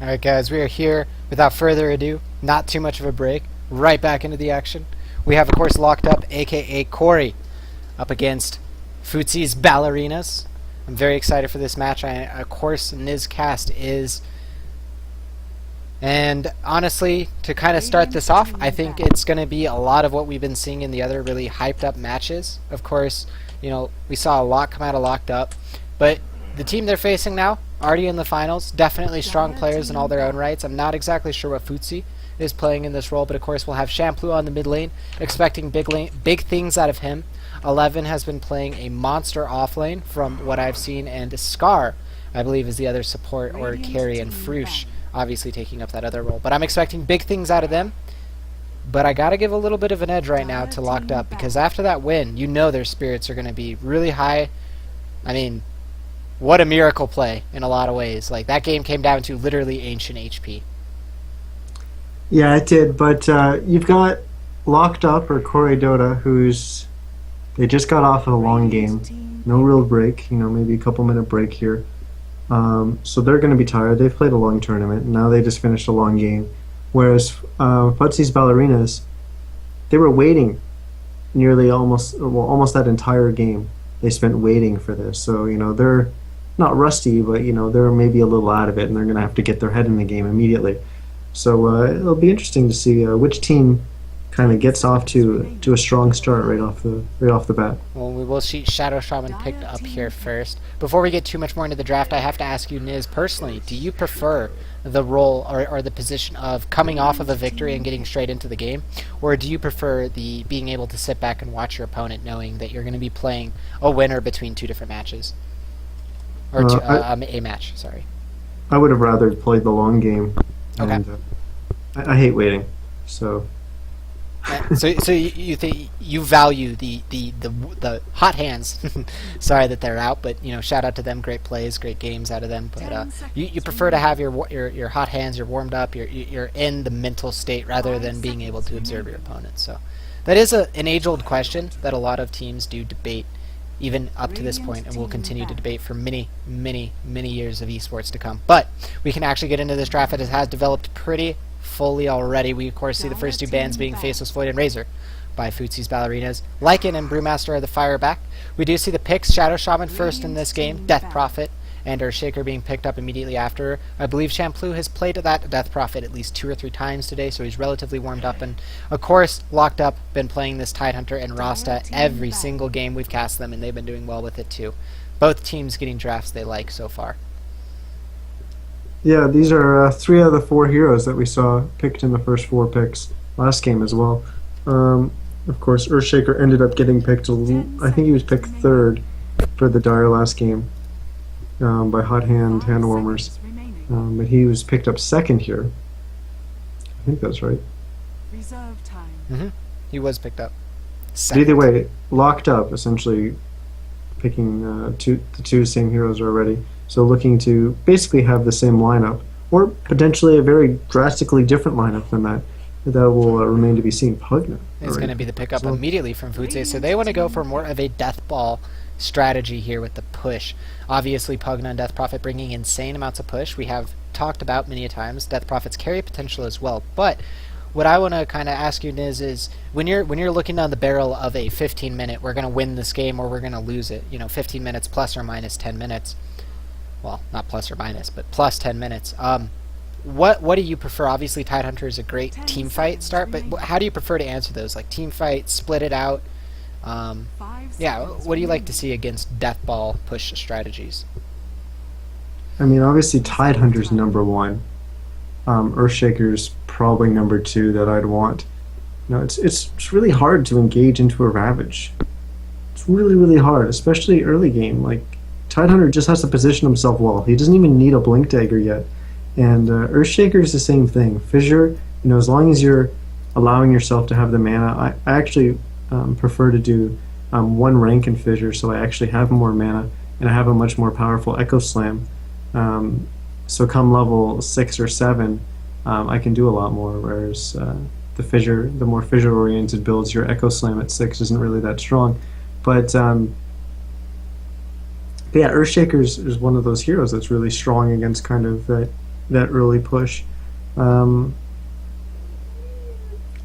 Alright guys, we are here without further ado, not too much of a break, right back into the action. We have of course locked up aka Coray up against Futzehs Ballerinas. I'm very excited for this match. Of course Nizcast is, and honestly, to kind of start this off, I think it's going to be a lot of what we've been seeing in the other really hyped up matches. Of course, you know, we saw a lot come out of Locked Up, but the team they're facing now, already in the finals, definitely strong players in all their own rights. I'm not exactly sure what Futzehs is playing in this role, but of course we'll have Shampoo on the mid lane, expecting big things out of him. 11 has been playing a monster off lane from what I've seen, and Scar, I believe, is the other support or carry, and Frush obviously taking up that other role. But I'm expecting big things out of them. But I gotta give a little bit of an edge right now to Locked Up, because after that win, you know their spirits are gonna be really high. I mean, what a miracle play in a lot of ways. Like, that game came down to literally ancient HP. Yeah, it did, but you've got Locked Up or Coray Dota, they just got off of a long game. No real break, maybe a couple-minute break here. So they're going to be tired. They've played a long tournament, and now they just finished a long game. Whereas Futzehs Ballerinas, they were waiting nearly almost that entire game. They spent waiting for this. So, they're not rusty, but, they're maybe a little out of it, and they're going to have to get their head in the game immediately. So it'll be interesting to see which team kind of gets off to a strong start right off the bat. Well, we will see Shadow Shaman picked up here first. Before we get too much more into the draft, I have to ask you, Niz, personally, do you prefer the role or the position of coming off of a victory and getting straight into the game, or do you prefer the being able to sit back and watch your opponent knowing that you're going to be playing a winner between two different matches? Or a match, sorry. I would have rather played the long game. Okay. And, I hate waiting, so... So you think you value the hot hands? Sorry that they're out, but shout out to them. Great plays, great games out of them. But you prefer to have your hot hands, you're warmed up, you're in the mental state rather than being able to observe your opponent. So that is an age-old question that a lot of teams do debate, even up to this point, and will continue to debate for many years of esports to come. But we can actually get into this draft. It has developed pretty fully already. We of course see the first two bans being Faceless Void and Razor by Futzehs Ballerinas. Lycan and Brewmaster are the fire back. We do see the picks, Shadow Shaman first in this game, Death Prophet and Earthshaker being picked up immediately after. I believe Shampoo has played that Death Prophet at least 2 or 3 times today, so he's relatively warmed up. And of course, Locked Up, been playing this Tidehunter and Rasta every single game we've cast them, and they've been doing well with it too. Both teams getting drafts they like so far. Yeah, these are 3 out of the 4 heroes that we saw picked in the first 4 picks last game as well. Of course, Earthshaker ended up getting picked. I think he was picked 3rd for the Dire last game by Hot Handwarmers. But he was picked up 2nd here. I think that's right. He was picked up. But either way, Locked Up essentially picking the two same heroes already. So looking to basically have the same lineup, or potentially a very drastically different lineup than that. That will remain to be seen. Pugna is going to be the pickup immediately from Futzehs, so they want to go for more of a death ball strategy here with the push. Obviously, Pugna and Death Prophet bringing insane amounts of push. We have talked about many a times Death Prophet's carry potential as well, but what I want to kind of ask you, Niz, is when you're looking down the barrel of a 15-minute, we're going to win this game or we're going to lose it. 15 minutes plus or minus 10 minutes. Well, not plus or minus, but plus 10 minutes. What do you prefer? Obviously, Tidehunter is a great team fight start, but how do you prefer to answer those? Like team fight, split it out? Yeah, what do you like to see against death ball push strategies? I mean, obviously, Tidehunter's #1. Earthshaker's probably #2 that I'd want. It's really hard to engage into a Ravage. It's really hard, especially early game. Like, Tidehunter just has to position himself well. He doesn't even need a Blink Dagger yet. And Earthshaker is the same thing. Fissure, as long as you're allowing yourself to have the mana, I actually prefer to do 1 rank in Fissure, so I actually have more mana, and I have a much more powerful Echo Slam. So come level 6 or 7, I can do a lot more, whereas the more Fissure-oriented builds, your Echo Slam at 6 isn't really that strong. But yeah, Earthshaker is one of those heroes that's really strong against kind of that that early push. Um,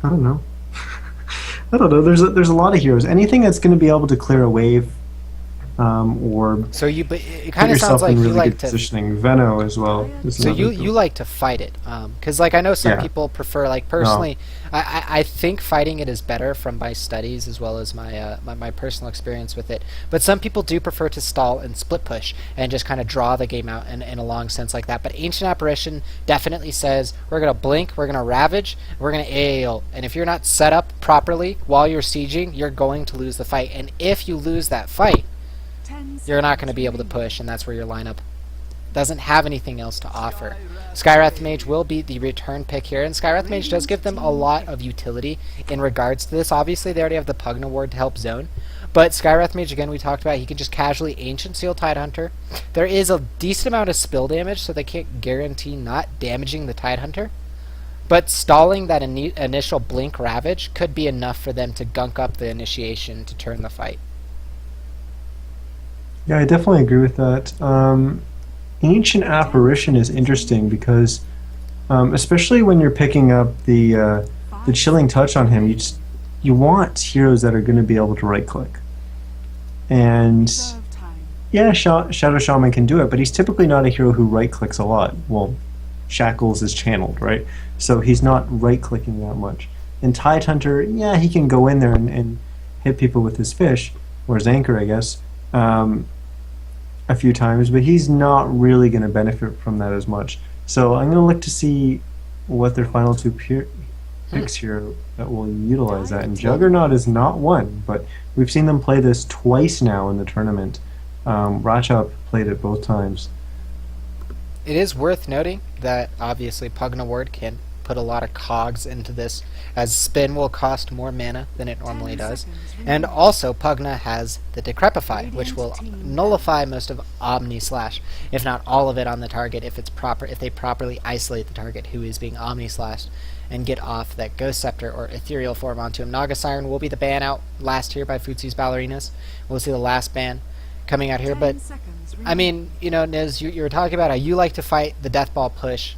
I don't know. I don't know. There's a lot of heroes. Anything that's going to be able to clear a wave, or So but it put kind of sounds yourself like in you really like good to. positioning. Veno as well is So another you good. like to fight it, because like I know some Yeah. people prefer, like No. personally, I think fighting it is better from my studies as well as my personal experience with it. But some people do prefer to stall and split push and just kind of draw the game out in a long sense like that. But Ancient Apparition definitely says we're gonna blink, we're gonna ravage, we're gonna AAL, and if you're not set up properly while you're sieging, you're going to lose the fight. And if you lose that fight, you're not going to be able to push, and that's where your lineup doesn't have anything else to offer. Skywrath Mage will be the return pick here, and Skywrath Mage does give them a lot of utility in regards to this. Obviously, they already have the Pugna Ward to help zone, but Skywrath Mage, again, we talked about, he can just casually Ancient Seal Tidehunter. There is a decent amount of spill damage, so they can't guarantee not damaging the Tidehunter, but stalling that initial Blink Ravage could be enough for them to gunk up the initiation to turn the fight. Yeah, I definitely agree with that. Ancient Apparition is interesting because, especially when you're picking up the Chilling Touch on him, you want heroes that are going to be able to right click. And yeah, Shadow Shaman can do it, but he's typically not a hero who right clicks a lot. Well, Shackles is channeled, right? So he's not right clicking that much. And Tidehunter, yeah, he can go in there and hit people with his fish, or his anchor, I guess. A few times, but he's not really going to benefit from that as much. So I'm going to look to see what their final two picks here that will utilize that. And Juggernaut is not one, but we've seen them play this twice now in the tournament. Ratchop played it both times. It is worth noting that obviously Pugna Ward can put a lot of cogs into this, as spin will cost more mana than it normally does. And also Pugna has the Decrepify, which will nullify most of Omni Slash, if not all of it on the target, if they properly isolate the target who is being Omni Slashed and get off that Ghost Scepter or Ethereal form onto him. Naga Siren will be the ban out last here by Futzehs Ballerinas. We'll see the last ban coming out here, but I mean, you know, Niz, you were talking about how you like to fight the Death Ball push.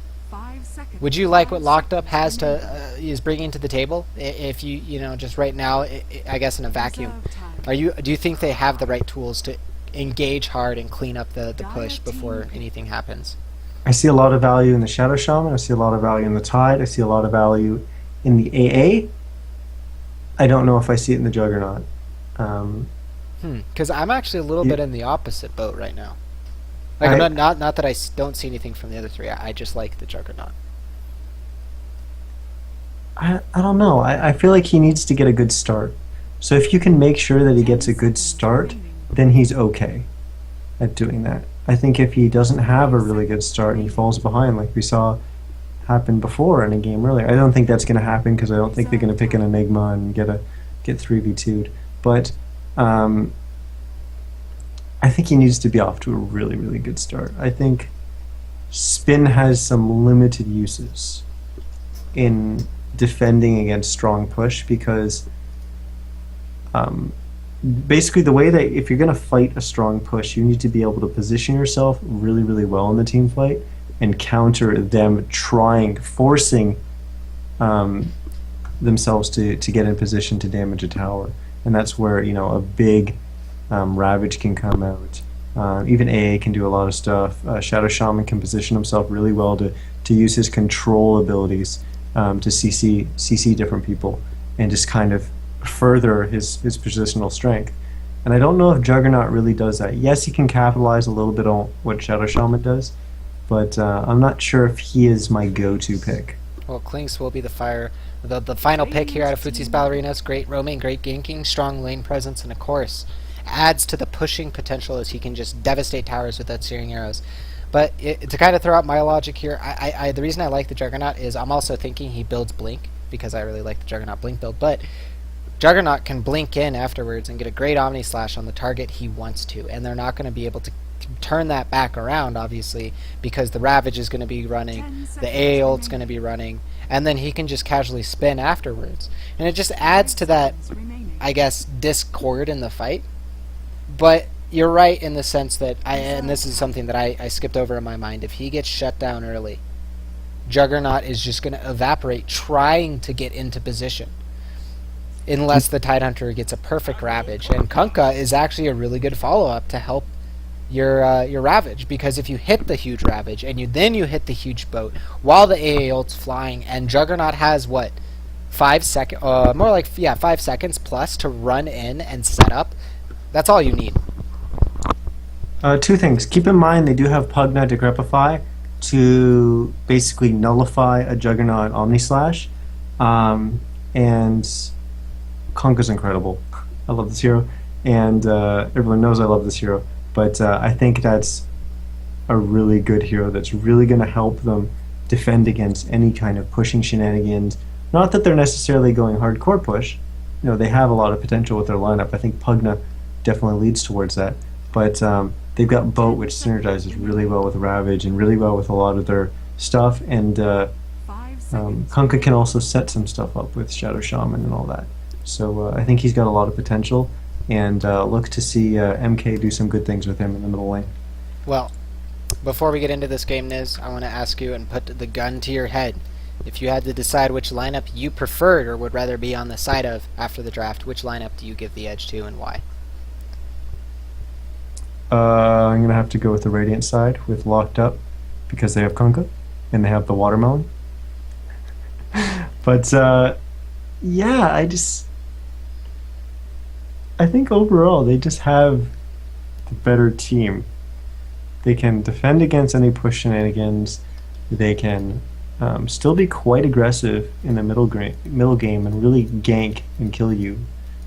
Would you like what Locked Up has to is bringing to the table? If you know, just right now, I guess in a vacuum, do you think they have the right tools to engage hard and clean up the push before anything happens? I see a lot of value in the Shadow Shaman. I see a lot of value in the Tide. I see a lot of value in the AA. I don't know if I see it in the Juggernaut. Because I'm actually a little bit in the opposite boat right now. Like, not that I don't see anything from the other three. I just like the Juggernaut. I don't know. I feel like he needs to get a good start. So if you can make sure that he gets a good start, then he's okay at doing that. I think if he doesn't have a really good start and he falls behind, like we saw happen before in a game earlier, I don't think that's going to happen because I don't think they're going to pick an Enigma and get 3v2'd. But I think he needs to be off to a really, really good start. I think spin has some limited uses in defending against strong push because basically the way that if you're going to fight a strong push, you need to be able to position yourself really, really well in the team fight and counter them forcing themselves to get in position to damage a tower. And that's where, you know, a big Ravage can come out. Even AA can do a lot of stuff. Shadow Shaman can position himself really well to use his control abilities to CC different people and just kind of further his positional strength. And I don't know if Juggernaut really does that. Yes, he can capitalize a little bit on what Shadow Shaman does, but I'm not sure if he is my go-to pick. Well, Klinks will be the final pick here out of Futzehs Ballerinas. Great roaming, great ganking, strong lane presence, and of course adds to the pushing potential as he can just devastate towers with that searing arrows. But to kind of throw out my logic here, the reason I like the Juggernaut is I'm also thinking he builds Blink, because I really like the Juggernaut Blink build, but Juggernaut can blink in afterwards and get a great Omni Slash on the target he wants to, and they're not going to be able to turn that back around, obviously, because the Ravage is going to be running, the AA ult's going to be running, and then he can just casually spin afterwards. And it just adds to that, I guess, discord in the fight. But you're right in the sense that, and this is something that I skipped over in my mind, if he gets shut down early, Juggernaut is just going to evaporate trying to get into position. Unless the Tidehunter gets a perfect Ravage. And Kunkka is actually a really good follow-up to help your Ravage, because if you hit the huge Ravage and then you hit the huge boat while the AA ult's flying, and Juggernaut has what, 5 seconds, more like 5 seconds plus to run in and set up. That's all you need. Two things. Keep in mind they do have Pugna Decrepify to basically nullify a Juggernaut Omnislash, and Kunkka's incredible. I love this hero, and everyone knows I love this hero. But I think that's a really good hero that's really going to help them defend against any kind of pushing shenanigans. Not that they're necessarily going hardcore push. You know, they have a lot of potential with their lineup. I think Pugna definitely leads towards that. But they've got Boat, which synergizes really well with Ravage and really well with a lot of their stuff. And Kunkka can also set some stuff up with Shadow Shaman and all that. So I think he's got a lot of potential. And look to see MK do some good things with him in the middle lane. Well, before we get into this game, Niz, I want to ask you and put the gun to your head. If you had to decide which lineup you preferred or would rather be on the side of after the draft, which lineup do you give the edge to and why? I'm going to have to go with the Radiant side with Locked Up because they have Kunkka and they have the Watermelon. But yeah, I think overall they just have the better team. They can defend against any push shenanigans. They can still be quite aggressive in the middle game and really gank and kill you.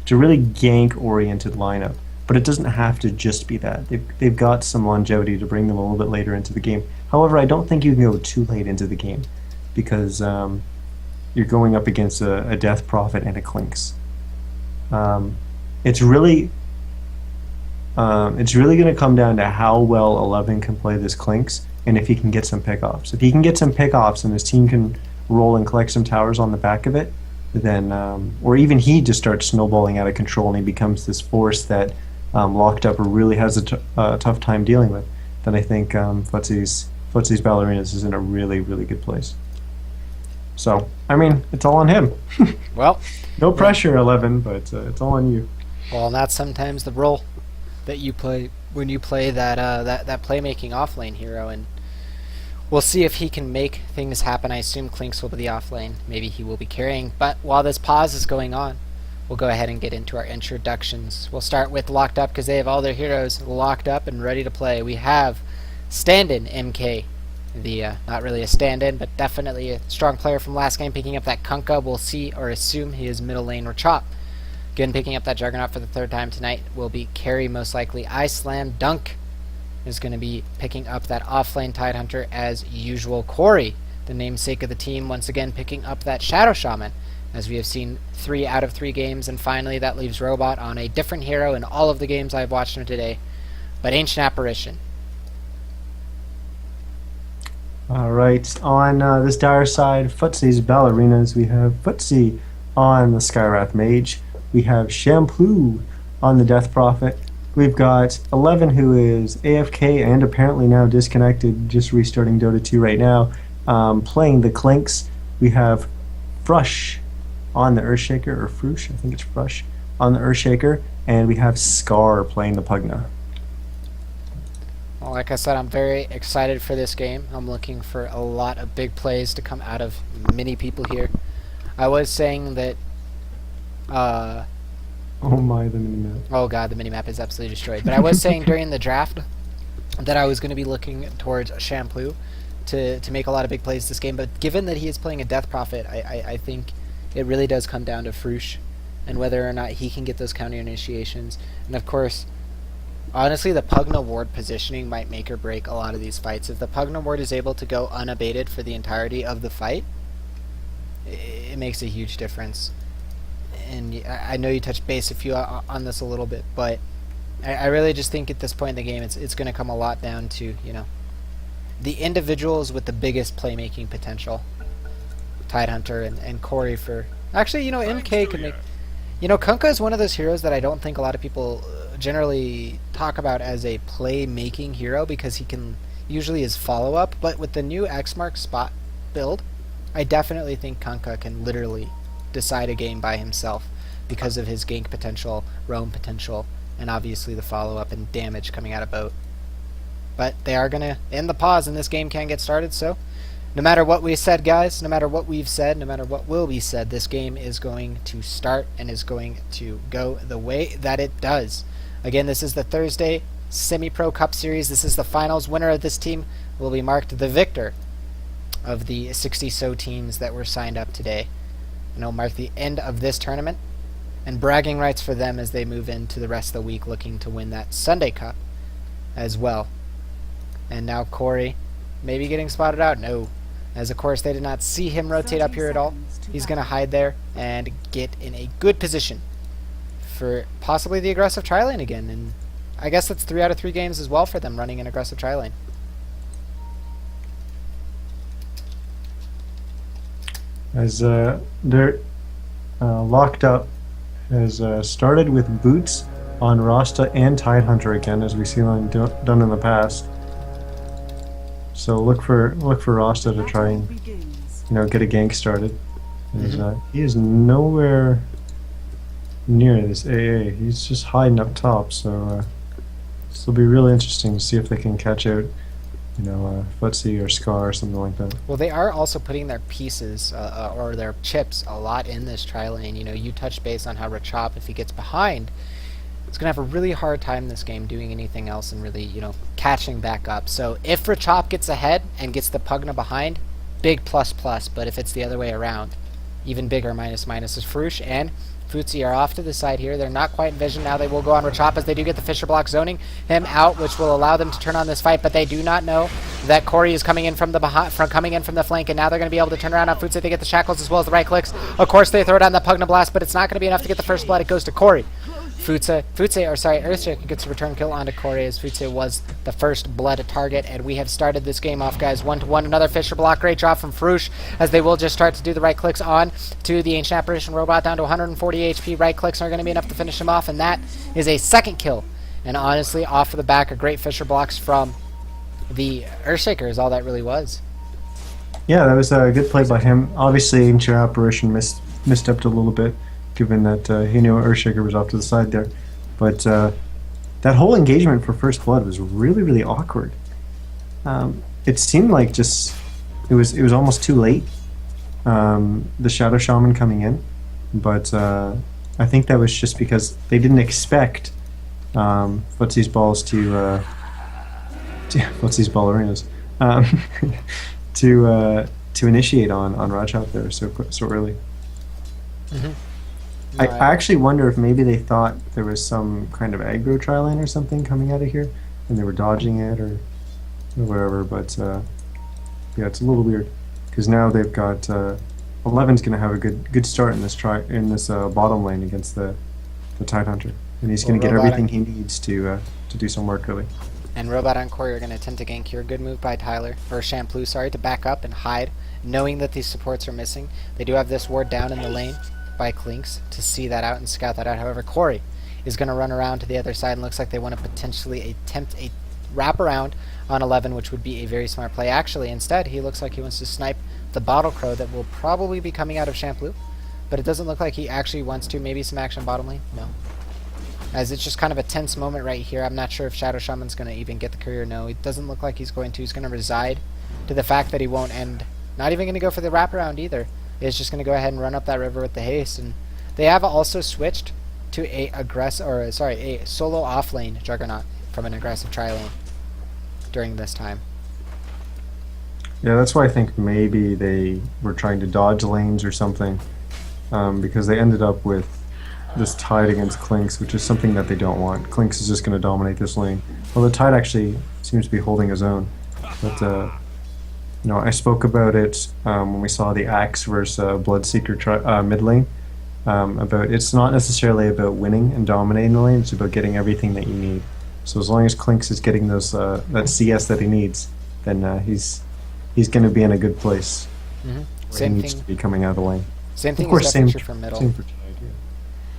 It's a really gank-oriented lineup, but it doesn't have to just be that. They've got some longevity to bring them a little bit later into the game. However, I don't think you can go too late into the game because you're going up against a Death Prophet and a Clinks. It's really going to come down to how well 11 can play this Clinks and if he can get some pickoffs. If he can get some pickoffs and his team can roll and collect some towers on the back of it, then or even he just starts snowballing out of control and he becomes this force that Locked Up really has a tough time dealing with, then I think Futzehs Ballerinas is in a really, really good place. So, I mean, it's all on him. Well, no pressure, 11, but it's all on you. Well, and that's sometimes the role that you play when you play that playmaking offlane hero, and we'll see if he can make things happen. I assume Clinks will be the offlane. Maybe he will be carrying. But while this pause is going on, we'll go ahead and get into our introductions. We'll start with Locked Up because they have all their heroes locked up and ready to play. We have stand-in MK, the not really a stand-in, but definitely a strong player from last game, picking up that Kunkka. We'll see or assume he is middle lane or Chop. Again, picking up that Juggernaut for the third time tonight will be Carry, most likely. I Slam Dunk is going to be picking up that offlane Tidehunter as usual. Coray, the namesake of the team, once again picking up that Shadow Shaman, as we have seen 3 out of 3 games. And finally, that leaves Robot on a different hero in all of the games I've watched him today, but Ancient Apparition. Alright, on this dire side, Futzehs Ballerinas, we have Futzeh on the Skywrath Mage. We have Shampoo on the Death Prophet. We've got 11, who is AFK and apparently now disconnected, just restarting Dota 2 right now, playing the Clinks. We have Frush on the Earthshaker, or Frush, I think it's Frush, on the Earthshaker. And we have Scar playing the Pugna. Well, like I said, I'm very excited for this game. I'm looking for a lot of big plays to come out of many people here. I was saying that oh my, the minimap. Oh god, the minimap is absolutely destroyed. But I was saying during the draft that I was going to be looking towards Shampoo to make a lot of big plays this game. But given that he is playing a Death Prophet, I think it really does come down to Frush and whether or not he can get those counter initiations. And of course, honestly, the Pugna Ward positioning might make or break a lot of these fights. If the Pugna Ward is able to go unabated for the entirety of the fight, it makes a huge difference. And I know you touched base on this a little bit, but I really just think at this point in the game, it's going to come a lot down to, you know, the individuals with the biggest playmaking potential. Tidehunter and Coray for... Actually, you know, MK could make... You know, Kunkka is one of those heroes that I don't think a lot of people generally talk about as a playmaking hero because he can usually is follow-up, but with the new X mark spot build, I definitely think Kunkka can literally decide a game by himself because of his gank potential, roam potential, and obviously the follow-up and damage coming out of boat. But they are going to end the pause and this game can get started, so no matter what we said, guys, no matter what we've said, no matter what will be said, this game is going to start and is going to go the way that it does. Again, this is the Thursday Semi-Pro Cup Series. This is the finals. Winner of this team will be marked the victor of the 60-so teams that were signed up today. And it'll mark the end of this tournament and bragging rights for them as they move into the rest of the week looking to win that Sunday Cup as well. And now Coray maybe getting spotted out. No. As of course they did not see him rotate up here at all. He's going to hide there and get in a good position for possibly the aggressive tri-lane again. And I guess that's 3 out of 3 games as well for them running an aggressive tri-lane. As they're locked up, has started with boots on Rasta and Tidehunter again, as we've seen done in the past. So look for Rasta to try and get a gank started. He is nowhere near this AA. He's just hiding up top. So this will be really interesting to see if they can catch out, Futzehs or Scar or something like that. Well, they are also putting their pieces or their chips a lot in this tri-lane. You touched base on how Rachop, if he gets behind, it's going to have a really hard time this game doing anything else and really, catching back up. So if Rachop gets ahead and gets the Pugna behind, big plus plus. But if it's the other way around, even bigger minus minus is Frush and Futzehs are off to the side here. They're not quite in vision now. They will go on Rachop as they do get the Fisher block zoning him out, which will allow them to turn on this fight. But they do not know that Coray is coming in from the flank, and now they're going to be able to turn around on Futzehs. They get the shackles as well as the right clicks. Of course, they throw down the Pugna blast, but it's not going to be enough to get the first blood. It goes to Coray. Earthshake gets a return kill onto Coray as Futzehs was the first blood target, and we have started this game off, guys. 1-1, another Fisher block. Great job from Frush as they will just start to do the right clicks on to the Ancient Apparition Robot down to 140 HP. Right clicks are going to be enough to finish him off, and that is a second kill. And honestly, off of the back of great Fisher blocks from the Earthshaker is all that really was. Yeah, that was a good play by him. Obviously, Ancient Apparition misstepped a little bit, given that he knew Earthshaker was off to the side there. But that whole engagement for First Blood was really, really awkward. It seemed like it was almost too late, the Shadow Shaman coming in. But I think that was just because they didn't expect Futzehs balls Futzehs ballerinas to initiate on Rajat there so early. Mm-hmm. I actually wonder if maybe they thought there was some kind of aggro tri-lane or something coming out of here, and they were dodging it or whatever. But yeah, it's a little weird because now they've got 11's going to have a good start in this bottom lane against the Tidehunter, and he's going to get everything he needs to do some work early. And Robot on Coray are going to attempt to gank here. Good move by Shampoo, to back up and hide, knowing that these supports are missing. They do have this ward down in the lane by Clinks to see that out and scout that out. However, Coray is going to run around to the other side and looks like they want to potentially attempt a wraparound on 11, which would be a very smart play. Actually, instead, he looks like he wants to snipe the Bottle Crow that will probably be coming out of Shampoo, but it doesn't look like he actually wants to. Maybe some action bottom lane? No. As it's just kind of a tense moment right here. I'm not sure if Shadow Shaman's going to even get the courier. No, it doesn't look like he's going to. He's going to reside to the fact that he won't end. Not even going to go for the wraparound either. Is just going to go ahead and run up that river with the haste. And they have also switched to a solo off lane Juggernaut from an aggressive tri lane during this time. Yeah, that's why I think maybe they were trying to dodge lanes or something, because they ended up with this Tide against Clinks, which is something that they don't want. Clinks is just going to dominate this lane. Well, the Tide actually seems to be holding his own, but I spoke about it when we saw the Axe versus Bloodseeker mid lane. About it's not necessarily about winning and dominating the lane; it's about getting everything that you need. So as long as Clinks is getting those that CS that he needs, then he's going to be in a good place. Mm-hmm. Same he needs to be coming out of the lane. Same thing. Of course, is definitely true for middle. Same for Tide, yeah.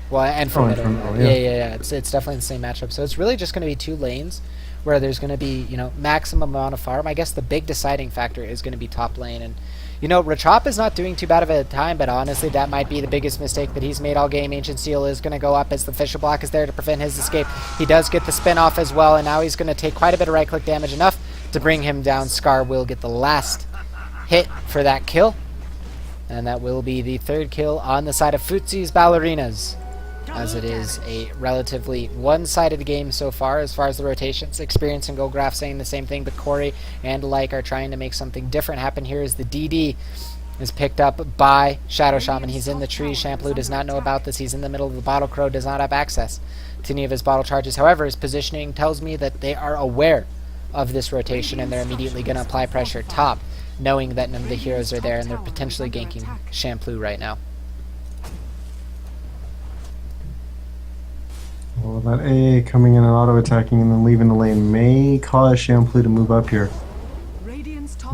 Well, and for middle. Yeah. It's definitely the same matchup. So it's really just going to be two lanes where there's going to be maximum amount of farm. I guess the big deciding factor is going to be top lane, and You know, Rachop is not doing too bad of a time, but honestly, that might be the biggest mistake that he's made all game. Ancient Seal is going to go up as the Fisher Block is there to prevent his escape. He does get the spin off as well, and now he's going to take quite a bit of right-click damage, enough to bring him down. Scar will get the last hit for that kill, and that will be the 3rd kill on the side of Futzehs Ballerinas, as it is a relatively one-sided game so far as the rotations. Experience and GoGraph saying the same thing, but Coray and Like are trying to make something different happen here as the DD is picked up by Shadow Shaman. He's in the tree. Shampoo does not know about this. He's in the middle of the Bottle Crow, does not have access to any of his bottle charges. However, his positioning tells me that they are aware of this rotation, and they're immediately going to apply pressure top, knowing that none of the heroes are there, and they're potentially ganking Shampoo right now. Well, that AA coming in and auto-attacking and then leaving the lane may cause Shampoo to move up here.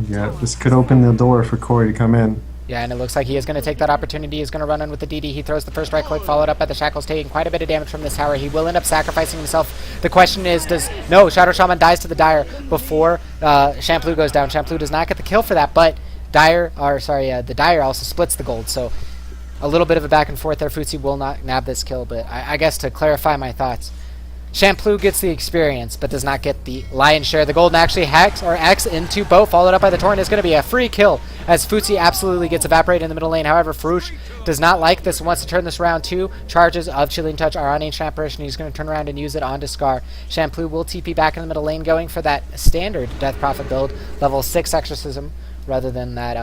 Yeah, this could open the door for Coray to come in. Yeah, and it looks like he is going to take that opportunity. He's going to run in with the DD. He throws the first right click, followed up by the Shackles, taking quite a bit of damage from this tower. He will end up sacrificing himself. The question is, no, Shadow Shaman dies to the Dire before Shampoo goes down. Shampoo does not get the kill for that, but the Dire also splits the gold, so a little bit of a back and forth there. Futzehs will not nab this kill, but I guess to clarify my thoughts, Shampoo gets the experience, but does not get the lion's share. The gold, and actually X into boat, followed up by the Torrent, is going to be a free kill, as Futzehs absolutely gets evaporated in the middle lane. However, Farouche does not like this and wants to turn this around. 2 charges of Chilling Touch are on Ancient Apparition. He's going to turn around and use it onto Scar. Shampoo will TP back in the middle lane, going for that standard Death Prophet build, level 6 Exorcism, rather than that,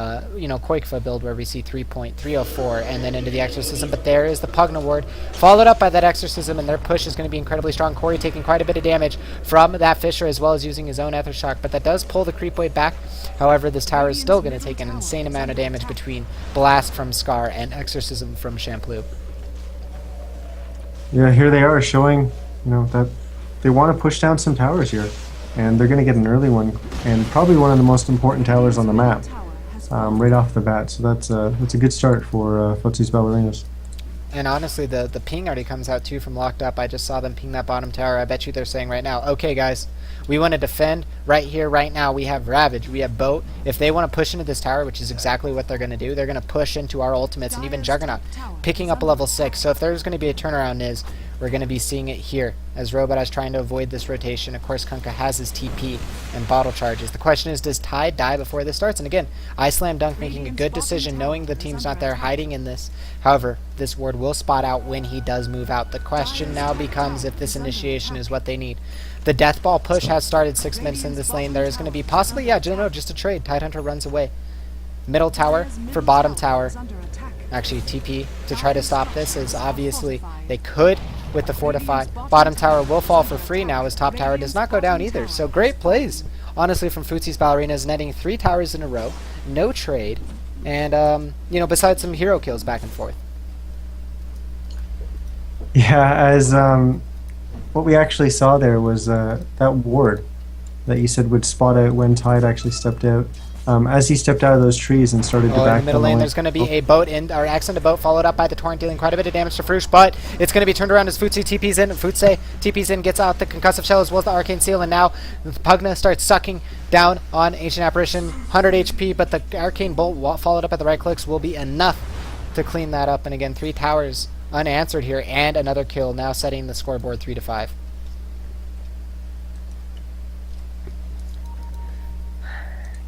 Koikfa build where we see 3.304 and then into the Exorcism. But there is the Pugna Ward, followed up by that Exorcism, and their push is going to be incredibly strong. Coray taking quite a bit of damage from that Fisher, as well as using his own Ether Shock, but that does pull the Creep Wave back. However, this tower is still going to take an insane amount of damage between Blast from Scar and Exorcism from Shampoo. Yeah, here they are showing, that they want to push down some towers here. And they're going to get an early one, and probably one of the most important towers on the map, right off the bat. So that's a good start for Futzehs Ballerinas. And honestly, the ping already comes out too from Locked Up. I just saw them ping that bottom tower. I bet you they're saying right now, okay guys, we want to defend right here, right now. We have Ravage, we have Boat. If they want to push into this tower, which is exactly what they're going to do, they're going to push into our ultimates, and even Juggernaut picking up a level 6. So if there's going to be a turnaround, we're going to be seeing it here, as Robot is trying to avoid this rotation. Of course, Kunkka has his TP and bottle charges. The question is, does Tide die before this starts? And again, I Slam Dunk making a good decision, knowing the team's not there, hiding in this. However, this ward will spot out when he does move out. The question now becomes if this initiation is what they need. The Death Ball push has started 6 minutes in this lane. There is going to be possibly, just a trade. Tidehunter runs away. Middle tower for bottom tower. Actually, TP to try to stop this, is obviously they could with the Fortify. Bottom tower will fall for free now, as top tower does not go down either. So great plays, honestly, from Futzehs Ballerinas, netting 3 towers in a row, no trade, and besides some hero kills back and forth. Yeah, as what we actually saw there was that ward that you said would spot out when Tide actually stepped out. As he stepped out of those trees and started to back in the middle lane, there's going to be a boat or X into boat, followed up by the Torrent, dealing quite a bit of damage to Farouche, but it's going to be turned around as Futzehs TP's in. Futzehs TP's in, gets out the Concussive Shell as well as the Arcane Seal, and now Pugna starts sucking down on Ancient Apparition, 100 HP, but the Arcane Bolt followed up at the right clicks will be enough to clean that up. And again, 3 towers unanswered here, and another kill, now setting the scoreboard 3-5.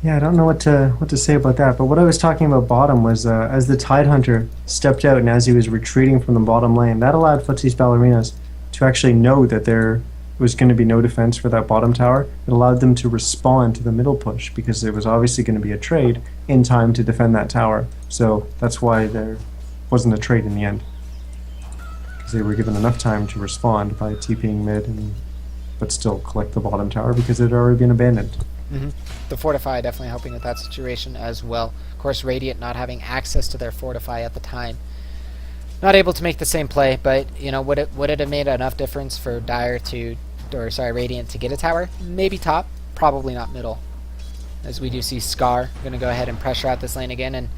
Yeah, I don't know what to say about that, but what I was talking about bottom was as the Tidehunter stepped out and as he was retreating from the bottom lane, that allowed Futzehs Ballerinas to actually know that there was going to be no defense for that bottom tower. It allowed them to respond to the middle push, because there was obviously going to be a trade in time to defend that tower. So that's why there wasn't a trade in the end, because they were given enough time to respond by TPing mid, but still collect the bottom tower because it had already been abandoned. The Fortify definitely helping with that situation as well. Of course, Radiant not having access to their Fortify at the time, not able to make the same play. But would it have made enough difference for Radiant to get a tower? Maybe top, probably not middle, as we do see Scar going to go ahead and pressure out this lane again. And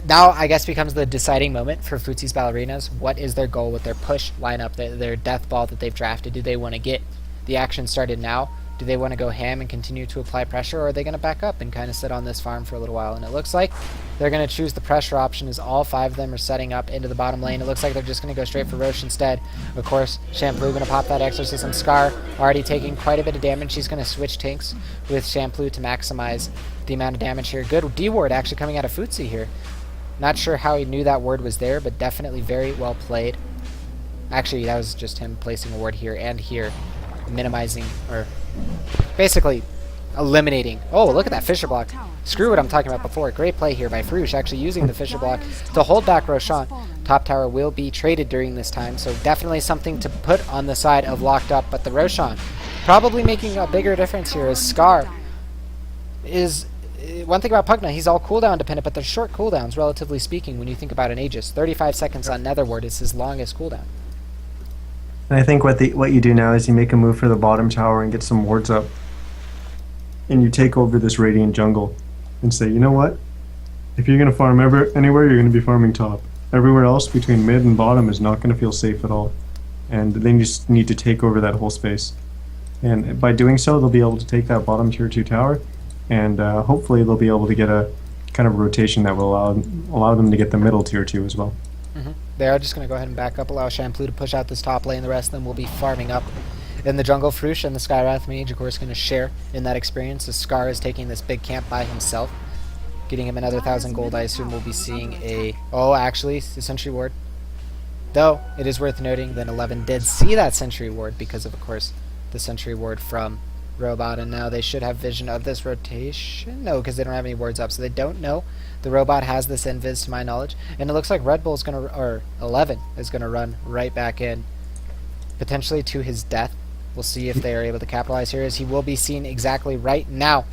now I guess becomes the deciding moment for Futzehs Ballerinas. What is their goal with their push lineup, their death ball that they've drafted? Do they want to get the action started now Do they want to go ham and continue to apply pressure, or are they going to back up and kind of sit on this farm for a little while? And it looks like they're going to choose the pressure option, as all 5 of them are setting up into the bottom lane. It looks like they're just going to go straight for Roche instead. Of course, Shampoo going to pop that Exorcism. Scar already taking quite a bit of damage. She's going to switch tanks with Shampoo to maximize the amount of damage here. Good D-ward actually coming out of Futzehs here. Not sure how he knew that ward was there, but definitely very well played. Actually, that was just him placing a ward here and here, minimizing, or basically eliminating. Oh, look at that Fisher block. Screw what I'm talking about before. Great play here by Frush, actually using the Fisher block to hold back Roshan. Top tower will be traded during this time, so definitely something to put on the side of locked up. But the Roshan probably making a bigger difference here, as Scar is... One thing about Pugna, he's all cooldown dependent, but they're short cooldowns, relatively speaking, when you think about an Aegis. 35 seconds on Netherward is his longest cooldown. And I think what you do now is you make a move for the bottom tower and get some wards up. And you take over this Radiant jungle and say, you know what? If you're going to farm anywhere, you're going to be farming top. Everywhere else between mid and bottom is not going to feel safe at all. And then you just need to take over that whole space. And by doing so, they'll be able to take that bottom tier 2 tower, and hopefully they'll be able to get a kind of rotation that will allow them to get the middle tier 2 as well. They are just going to go ahead and back up, allow Shampoo to push out this top lane. The rest of them will be farming up in the jungle. Frush and the Skywrath Mage, of course, going to share in that experience. The Scar is taking this big camp by himself, getting him another 1,000 gold. I assume we'll be seeing a... Oh, actually, the Sentry Ward. Though, it is worth noting that 11 did see that Sentry Ward because of course, the Sentry Ward from Robot, and now they should have vision of this rotation. No, because they don't have any wards up, so they don't know the Robot has this invis, to my knowledge. And it looks like Red Bull's going to, or 11 is going to run right back in, potentially to his death. We'll see if they are able to capitalize here, as he will be seen exactly right now.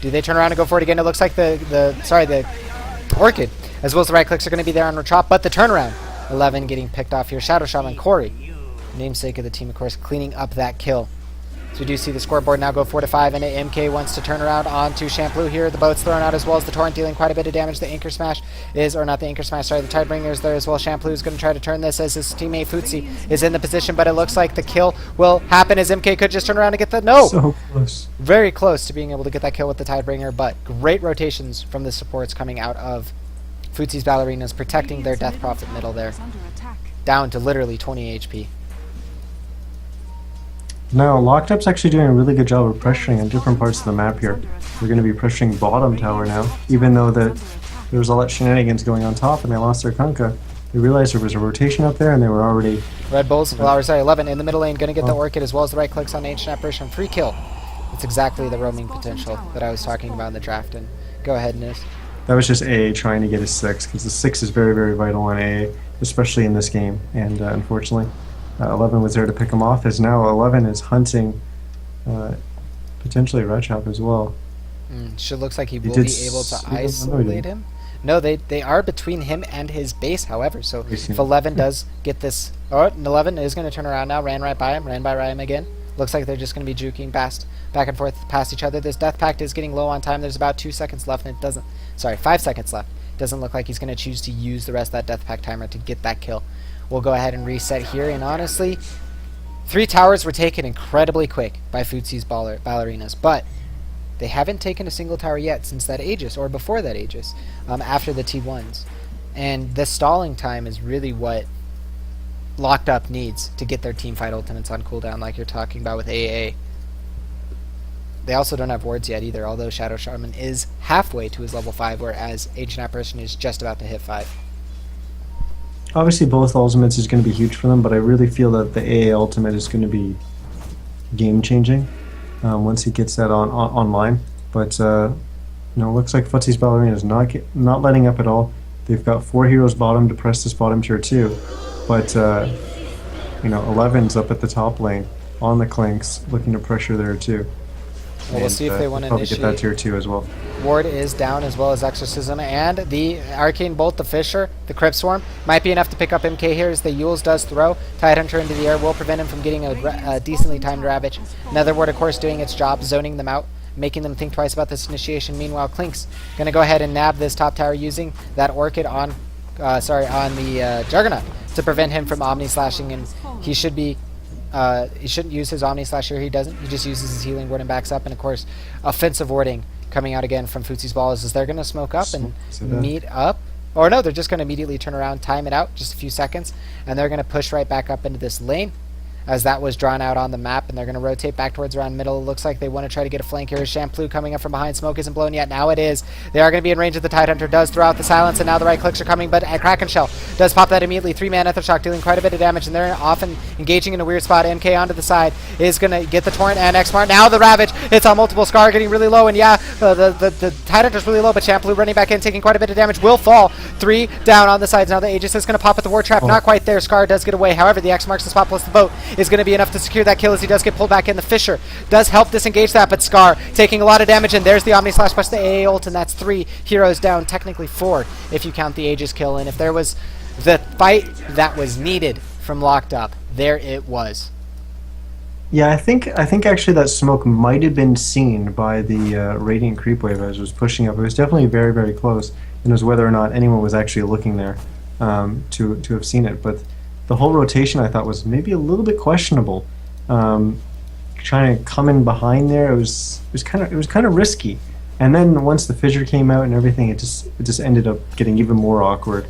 Do they turn around and go for it again? It looks like the Orchid, as well as the right clicks, are going to be there on Retrop, but the turnaround. 11 getting picked off here. Shadow Shaman Coray, namesake of the team, of course, cleaning up that kill. So we do see the scoreboard now go 4-5, and MK wants to turn around onto Shampoo here. The boat's thrown out, as well as the Torrent dealing quite a bit of damage. The Anchor Smash is, or not the Anchor Smash, sorry, the Tidebringer is there as well. Shampoo is going to try to turn this, as his teammate Futzehs is in the position, but it looks like the kill will happen, as MK could just turn around and get the... No! So close. Very close to being able to get that kill with the Tidebringer, but great rotations from the supports coming out of Futzehs Ballerinas, protecting their Death Prophet middle there, down to literally 20 HP. Now, Locked Up's actually doing a really good job of pressuring on different parts of the map here. They're going to be pressuring bottom tower now, even though there was all that shenanigans going on top and they lost their Kunkka. They realized there was a rotation up there and they were already... Red Bulls, well, sorry, 11 in the middle lane, going to get the Orchid, as well as the right clicks on Ancient Apparition. Free kill. It's exactly the roaming potential that I was talking about in the draft. And go ahead, Nis. That was just AA trying to get a 6, because the 6 is very, very vital on AA, especially in this game. And unfortunately, 11 was there to pick him off, as now 11 is hunting potentially Retchop as well. Sure looks like he will be able to isolate him. No, they are between him and his base, however. So if 11 does get this... Oh, 11 is going to turn around now. Ran right by him again. Looks like they're just going to be juking back and forth past each other. This Death Pact is getting low on time. There's about 2 seconds left, and it doesn't... Sorry, 5 seconds left. Doesn't look like he's going to choose to use the rest of that Death Pact timer to get that kill. We'll go ahead and reset here, and honestly, 3 towers were taken incredibly quick by Futzehs Ballerinas, but they haven't taken a single tower yet since that Aegis, or before that Aegis, after the T1s. And the stalling time is really what Locked Up needs to get their teamfight ultimates on cooldown, like you're talking about with AA. They also don't have wards yet either, although Shadow Shaman is halfway to his level 5, whereas Ancient Apparition is just about to hit 5. Obviously, both ultimates is going to be huge for them, but I really feel that the AA ultimate is going to be game-changing once he gets that online. But looks like Futzehs Ballerina is not letting up at all. They've got 4 heroes bottom to press this bottom tier 2, but 11's up at the top lane on the Clinks, looking to pressure there too. Well, we'll see if they want to initiate. Probably get that tier 2 as well. Ward is down, as well as Exorcism, and the Arcane Bolt, the Fisher, the Crypt Swarm, might be enough to pick up MK here, as the Yules does throw. Tidehunter into the air will prevent him from getting a decently timed Ravage. Netherward, of course, doing its job, zoning them out, making them think twice about this initiation. Meanwhile, Klink's going to go ahead and nab this top tower using that Orchid on the Juggernaut to prevent him from Omni Slashing, and he should be He shouldn't use his Omni Slash here. He doesn't. He just uses his healing ward and backs up. And of course, offensive warding coming out again from Futzehs Balls is they're going to smoke up and meet up. Or no, they're just going to immediately turn around, time it out, just a few seconds, and they're going to push right back up into this lane, as that was drawn out on the map, and they're going to rotate back towards around middle. It looks like they want to try to get a flank here. Shampoo coming up from behind. Smoke isn't blown yet. Now it is. They are going to be in range of the Tidehunter. Does throw out the silence, and now the right clicks are coming, but a Kraken Shell does pop that immediately. 3-man Aethershock dealing quite a bit of damage, and they're often engaging in a weird spot. NK onto the side is going to get the Torrent and X-Mart. Now the Ravage. It's on multiple. Scar getting really low, and yeah, the Tidehunter's really low, but Shampoo running back in, taking quite a bit of damage. Will fall. 3 down on the sides. Now the Aegis is going to pop at the War Trap. Not quite there. Scar does get away. However, the X marks the spot plus the boat is going to be enough to secure that kill as he does get pulled back in. The Fisher does help disengage that, but Scar taking a lot of damage, and there's the Omni Slash plus the AA ult, and that's 3 heroes down, technically 4 if you count the Aegis kill. And if there was the fight that was needed from Locked Up, there it was. Yeah, I think actually that smoke might have been seen by the Radiant Creep Wave as it was pushing up. It was definitely very, very close, and it was whether or not anyone was actually looking there to have seen it. But the whole rotation I thought was maybe a little bit questionable. Trying to come in behind there, it was kind of risky. And then once the fissure came out and everything, it just ended up getting even more awkward.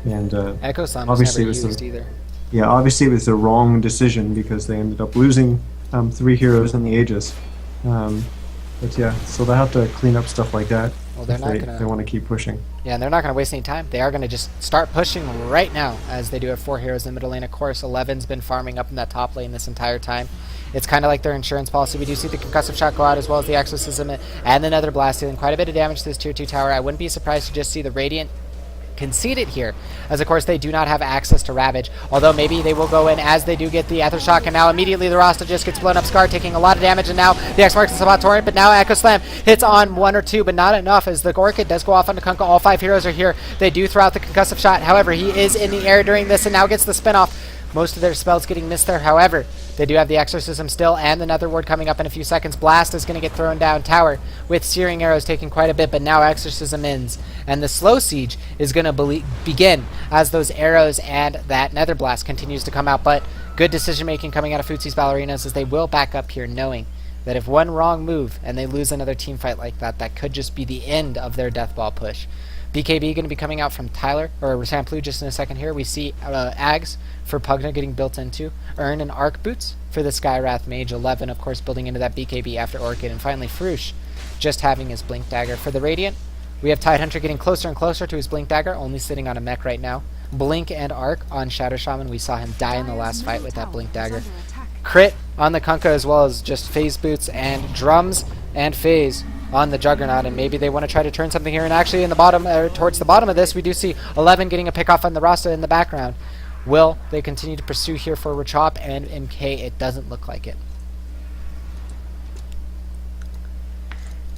And Echo Slam obviously was never it was used either. Yeah, obviously it was the wrong decision because they ended up losing 3 heroes in the Aegis. But yeah, so they have to clean up stuff like that. Well, they're not They want to keep pushing. Yeah, and they're not going to waste any time. They are going to just start pushing right now, as they do have 4 heroes in the middle lane. Of course, 11's been farming up in that top lane this entire time. It's kind of like their insurance policy. We do see the Concussive Shot go out, as well as the Exorcism and the Nether Blast, dealing quite a bit of damage to this Tier 2 tower. I wouldn't be surprised to just see the Radiant concede it here, as of course they do not have access to Ravage, although maybe they will go in as they do get the Aethershock, and now immediately the Rasta just gets blown up. Scar taking a lot of damage, and now the X marks the spot Torrent, but now Echo Slam hits on 1 or 2, but not enough, as the Orchid does go off onto Kunkka. All 5 heroes are here. They do throw out the Concussive Shot. However, he is in the air during this and now gets the spin-off. Most of their spells getting missed there. However, they do have the Exorcism still, and the Nether Ward coming up in a few seconds. Blast is going to get thrown down tower, with Searing Arrows taking quite a bit, but now Exorcism ends. And the slow siege is going to begin as those arrows and that Nether Blast continues to come out. But good decision making coming out of Futzehs Ballerinas, as they will back up here, knowing that if one wrong move and they lose another team fight like that, that could just be the end of their Deathball push. BKB going to be coming out from Tyler, or Samplu just in a second here. We see Ags for Pugna getting built into. Earn and Arc Boots for the Skywrath Mage. 11, of course, building into that BKB after Orchid. And finally, Frush just having his Blink Dagger. For the Radiant, we have Tidehunter getting closer and closer to his Blink Dagger, only sitting on a mech right now. Blink and Arc on Shadow Shaman. We saw him die in the last fight with that Blink Dagger. Crit on the Kunkka, as well as just Phase Boots and Drums and Phase on the Juggernaut, and maybe they want to try to turn something here. And actually in the bottom, towards the bottom of this, we do see 11 getting a pick off on the Rasta in the background. Will they continue to pursue here for Rachop and MK? It doesn't look like it.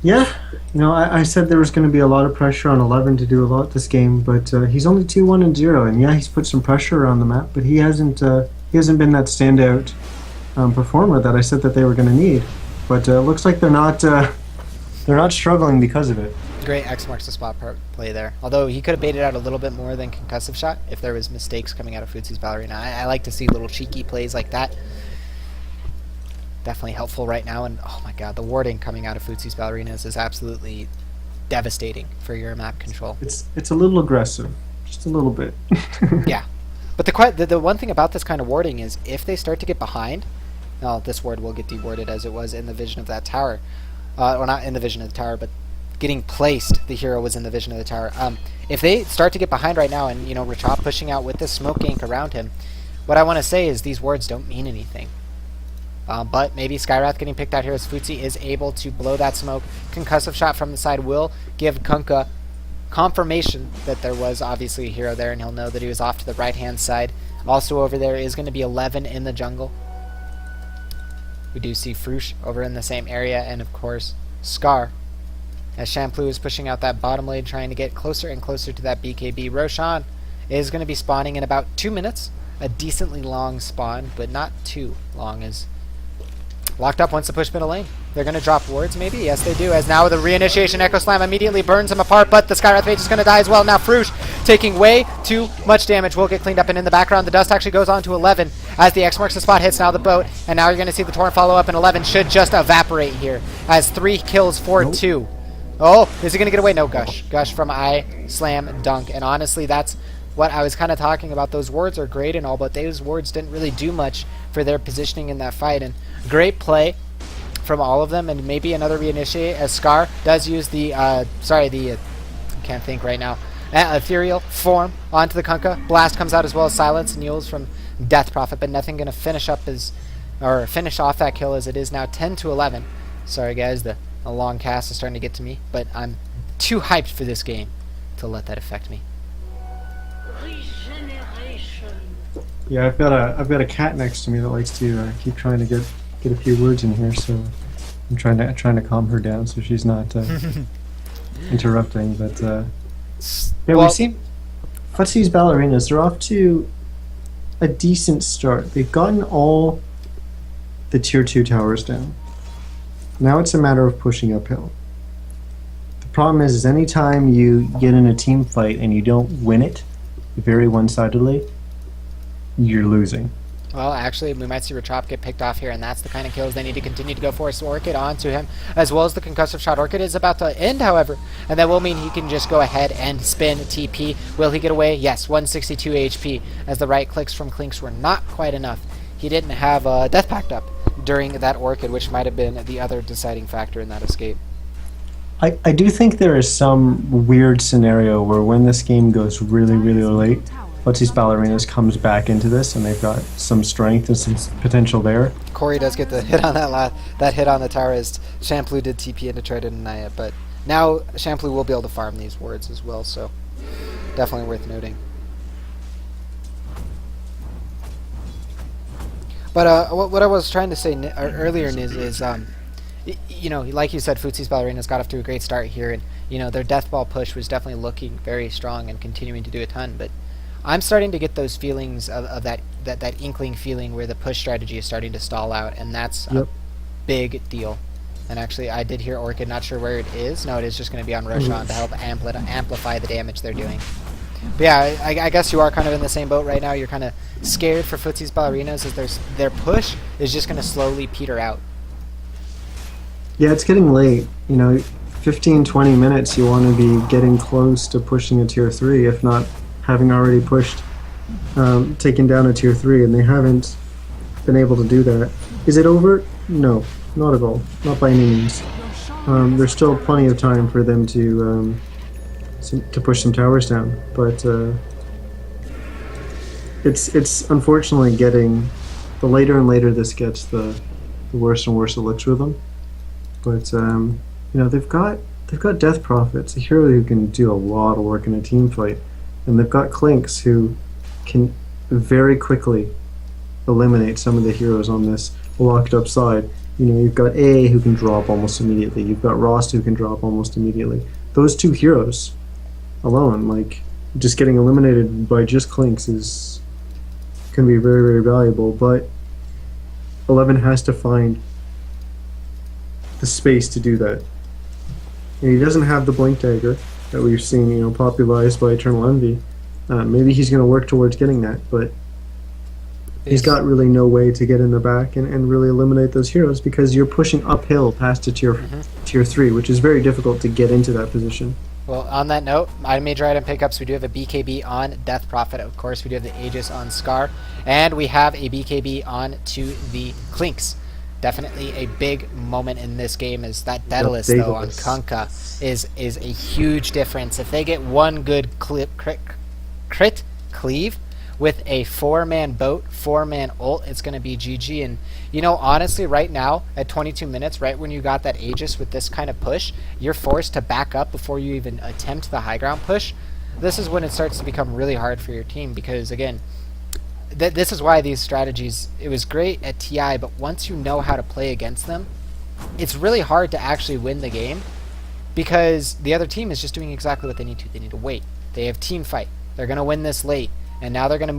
Yeah, I said there was going to be a lot of pressure on 11 to do a lot this game, but he's only 2-1-0, and yeah, he's put some pressure on the map, but he hasn't been that standout performer that I said that they were going to need. But it looks like they're not struggling because of it. Great X marks the spot play there. Although he could have baited out a little bit more than Concussive Shot if there was mistakes coming out of Futzehs Ballerina. I like to see little cheeky plays like that. Definitely helpful right now. And oh my god, the warding coming out of Futzehs Ballerinas is absolutely devastating for your map control. It's a little aggressive, just a little bit. Yeah, but the one thing about this kind of warding is if they start to get behind, now this ward will get dewarded as it was in the vision of that tower. Well, not in the vision of the tower, but getting placed, the hero was in the vision of the tower. If they start to get behind right now, and Rachop pushing out with this smoke gank around him, what I want to say is these wards don't mean anything. But maybe Skywrath getting picked out here as Futzi is able to blow that smoke. Concussive Shot from the side will give Kunkka confirmation that there was obviously a hero there, and he'll know that he was off to the right-hand side. Also over there is going to be 11 in the jungle. We do see Frush over in the same area, and of course Scar, as Shampoo is pushing out that bottom lane, trying to get closer and closer to that BKB. Roshan is going to be spawning in about 2 minutes. A decently long spawn, but not too long, as Locked Up wants to push middle lane. They're going to drop wards, maybe? Yes, they do, as now with the reinitiation, Echo Slam immediately burns him apart, but the Skywrath Mage is going to die as well. Now Frush taking way too much damage will get cleaned up, and in the background, the dust actually goes on to 11, as the X marks the spot, hits now the boat, and now you're going to see the Torrent follow up, and 11 should just evaporate here as 3 kills for 2. Oh, is he going to get away? No, Gush. Gush from I, Slam, Dunk, and honestly, that's what I was kind of talking about. Those wards are great and all, but those wards didn't really do much for their positioning in that fight, and great play from all of them, and maybe another reinitiate as Scar does use the, can't think right now, ethereal form onto the Kunkka. Blast comes out as well as Silence and Yules from Death Prophet, but nothing going to finish up finish off that kill, as it is now 10-11. Sorry guys, the long cast is starting to get to me, but I'm too hyped for this game to let that affect me. Yeah, I've got a cat next to me that likes to keep trying to get a few words in here, so I'm trying to calm her down so she's not interrupting. But yeah, well, we've seen Futzehs Ballerinas. They're off to a decent start. They've gotten all the tier 2 towers down. Now it's a matter of pushing uphill. The problem is anytime you get in a team fight and you don't win it very one-sidedly, you're losing. Well, actually, we might see Rachop get picked off here, and that's the kind of kills they need to continue to go for. So Orchid onto him, as well as the concussive shot. Orchid is about to end, however, and that will mean he can just go ahead and spin TP. Will he get away? Yes, 162 HP, as the right clicks from Clinks were not quite enough. He didn't have Death Pact up during that Orchid, which might have been the other deciding factor in that escape. I do think there is some weird scenario where when this game goes really, really late, Futzehs Ballerinas comes back into this, and they've got some strength and some potential there. Coray does get the hit on that hit on the tower as Shampoo did TP in to try to deny it, but now Shampoo will be able to farm these wards as well, so definitely worth noting. But what I was trying to say earlier, Niz, is you know, like you said, Futzehs Ballerinas got off to a great start here, and you know their death ball push was definitely looking very strong and continuing to do a ton, but I'm starting to get those feelings of that inkling feeling where the push strategy is starting to stall out, and that's a big deal. And actually, I did hear Orchid, not sure where it is. No, it is just going to be on Roshan to help amplify the damage they're doing. But yeah, I guess you are kind of in the same boat right now. You're kind of scared for Futzehs Ballerinas as their push is just going to slowly peter out. Yeah, it's getting late. You know, 15-20 minutes you want to be getting close to pushing a tier 3, if not having already pushed, taken down a tier 3, and they haven't been able to do that. Is it over? No, not at all. Not by any means. There's still plenty of time for them to push some towers down, but it's unfortunately getting, the later and later this gets, the worse and worse it looks with them. But you know, they've got Death Prophets, a hero who can do a lot of work in a team fight, and they've got Clinks who can very quickly eliminate some of the heroes on this locked up side. You know, you've got A who can drop almost immediately. You've got Rost who can drop almost immediately. Those two heroes alone, like, just getting eliminated by just Clinks is can be very, very valuable. But 11 has to find the space to do that. And he doesn't have the Blink Dagger that we've seen, you know, popularized by Eternal Envy. Maybe he's going to work towards getting that, but he's got really no way to get in the back and really eliminate those heroes, because you're pushing uphill past a tier 3, which is very difficult to get into that position. Well, on that note, major item pickups, we do have a BKB on Death Prophet. Of course, we do have the Aegis on Scar, and we have a BKB on to the Clinks. Definitely a big moment in this game is that Daedalus, though, on Kunkka is a huge difference. If they get one good crit cleave with a 4-man boat, 4-man ult, it's going to be GG. And, you know, honestly, right now, at 22 minutes, right when you got that Aegis with this kind of push, you're forced to back up before you even attempt the high ground push. This is when it starts to become really hard for your team, because, again, this is why these strategies, it was great at TI, but once you know how to play against them, it's really hard to actually win the game, because the other team is just doing exactly what they need to. They need to wait. They have team fight. They're going to win this late, and now they're going to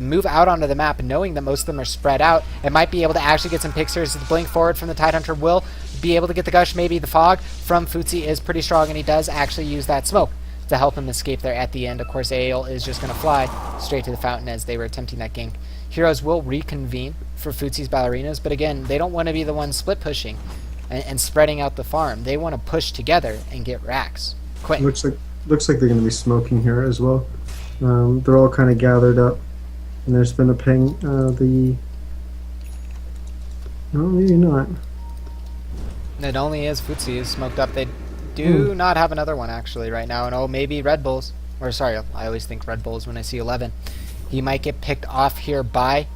move out onto the map, knowing that most of them are spread out, and might be able to actually get some picks here. As the blink forward from the Tidehunter will be able to get the gush. Maybe the fog from Futzehs is pretty strong, and he does actually use that smoke to help him escape there at the end. Of course, AL is just going to fly straight to the fountain as they were attempting that gank heroes will reconvene for Futzehs Ballerinas, but again, they don't want to be the ones split pushing and spreading out the farm. They want to push together and get racks quick. Looks like they're going to be smoking here as well. They're all kind of gathered up, and there's been a ping. No, maybe not. It only is Futzehs smoked up. They do not have another one actually right now, and oh, maybe Red Bulls. Or sorry, I always think Red Bulls when I see 11. He might get picked off here by...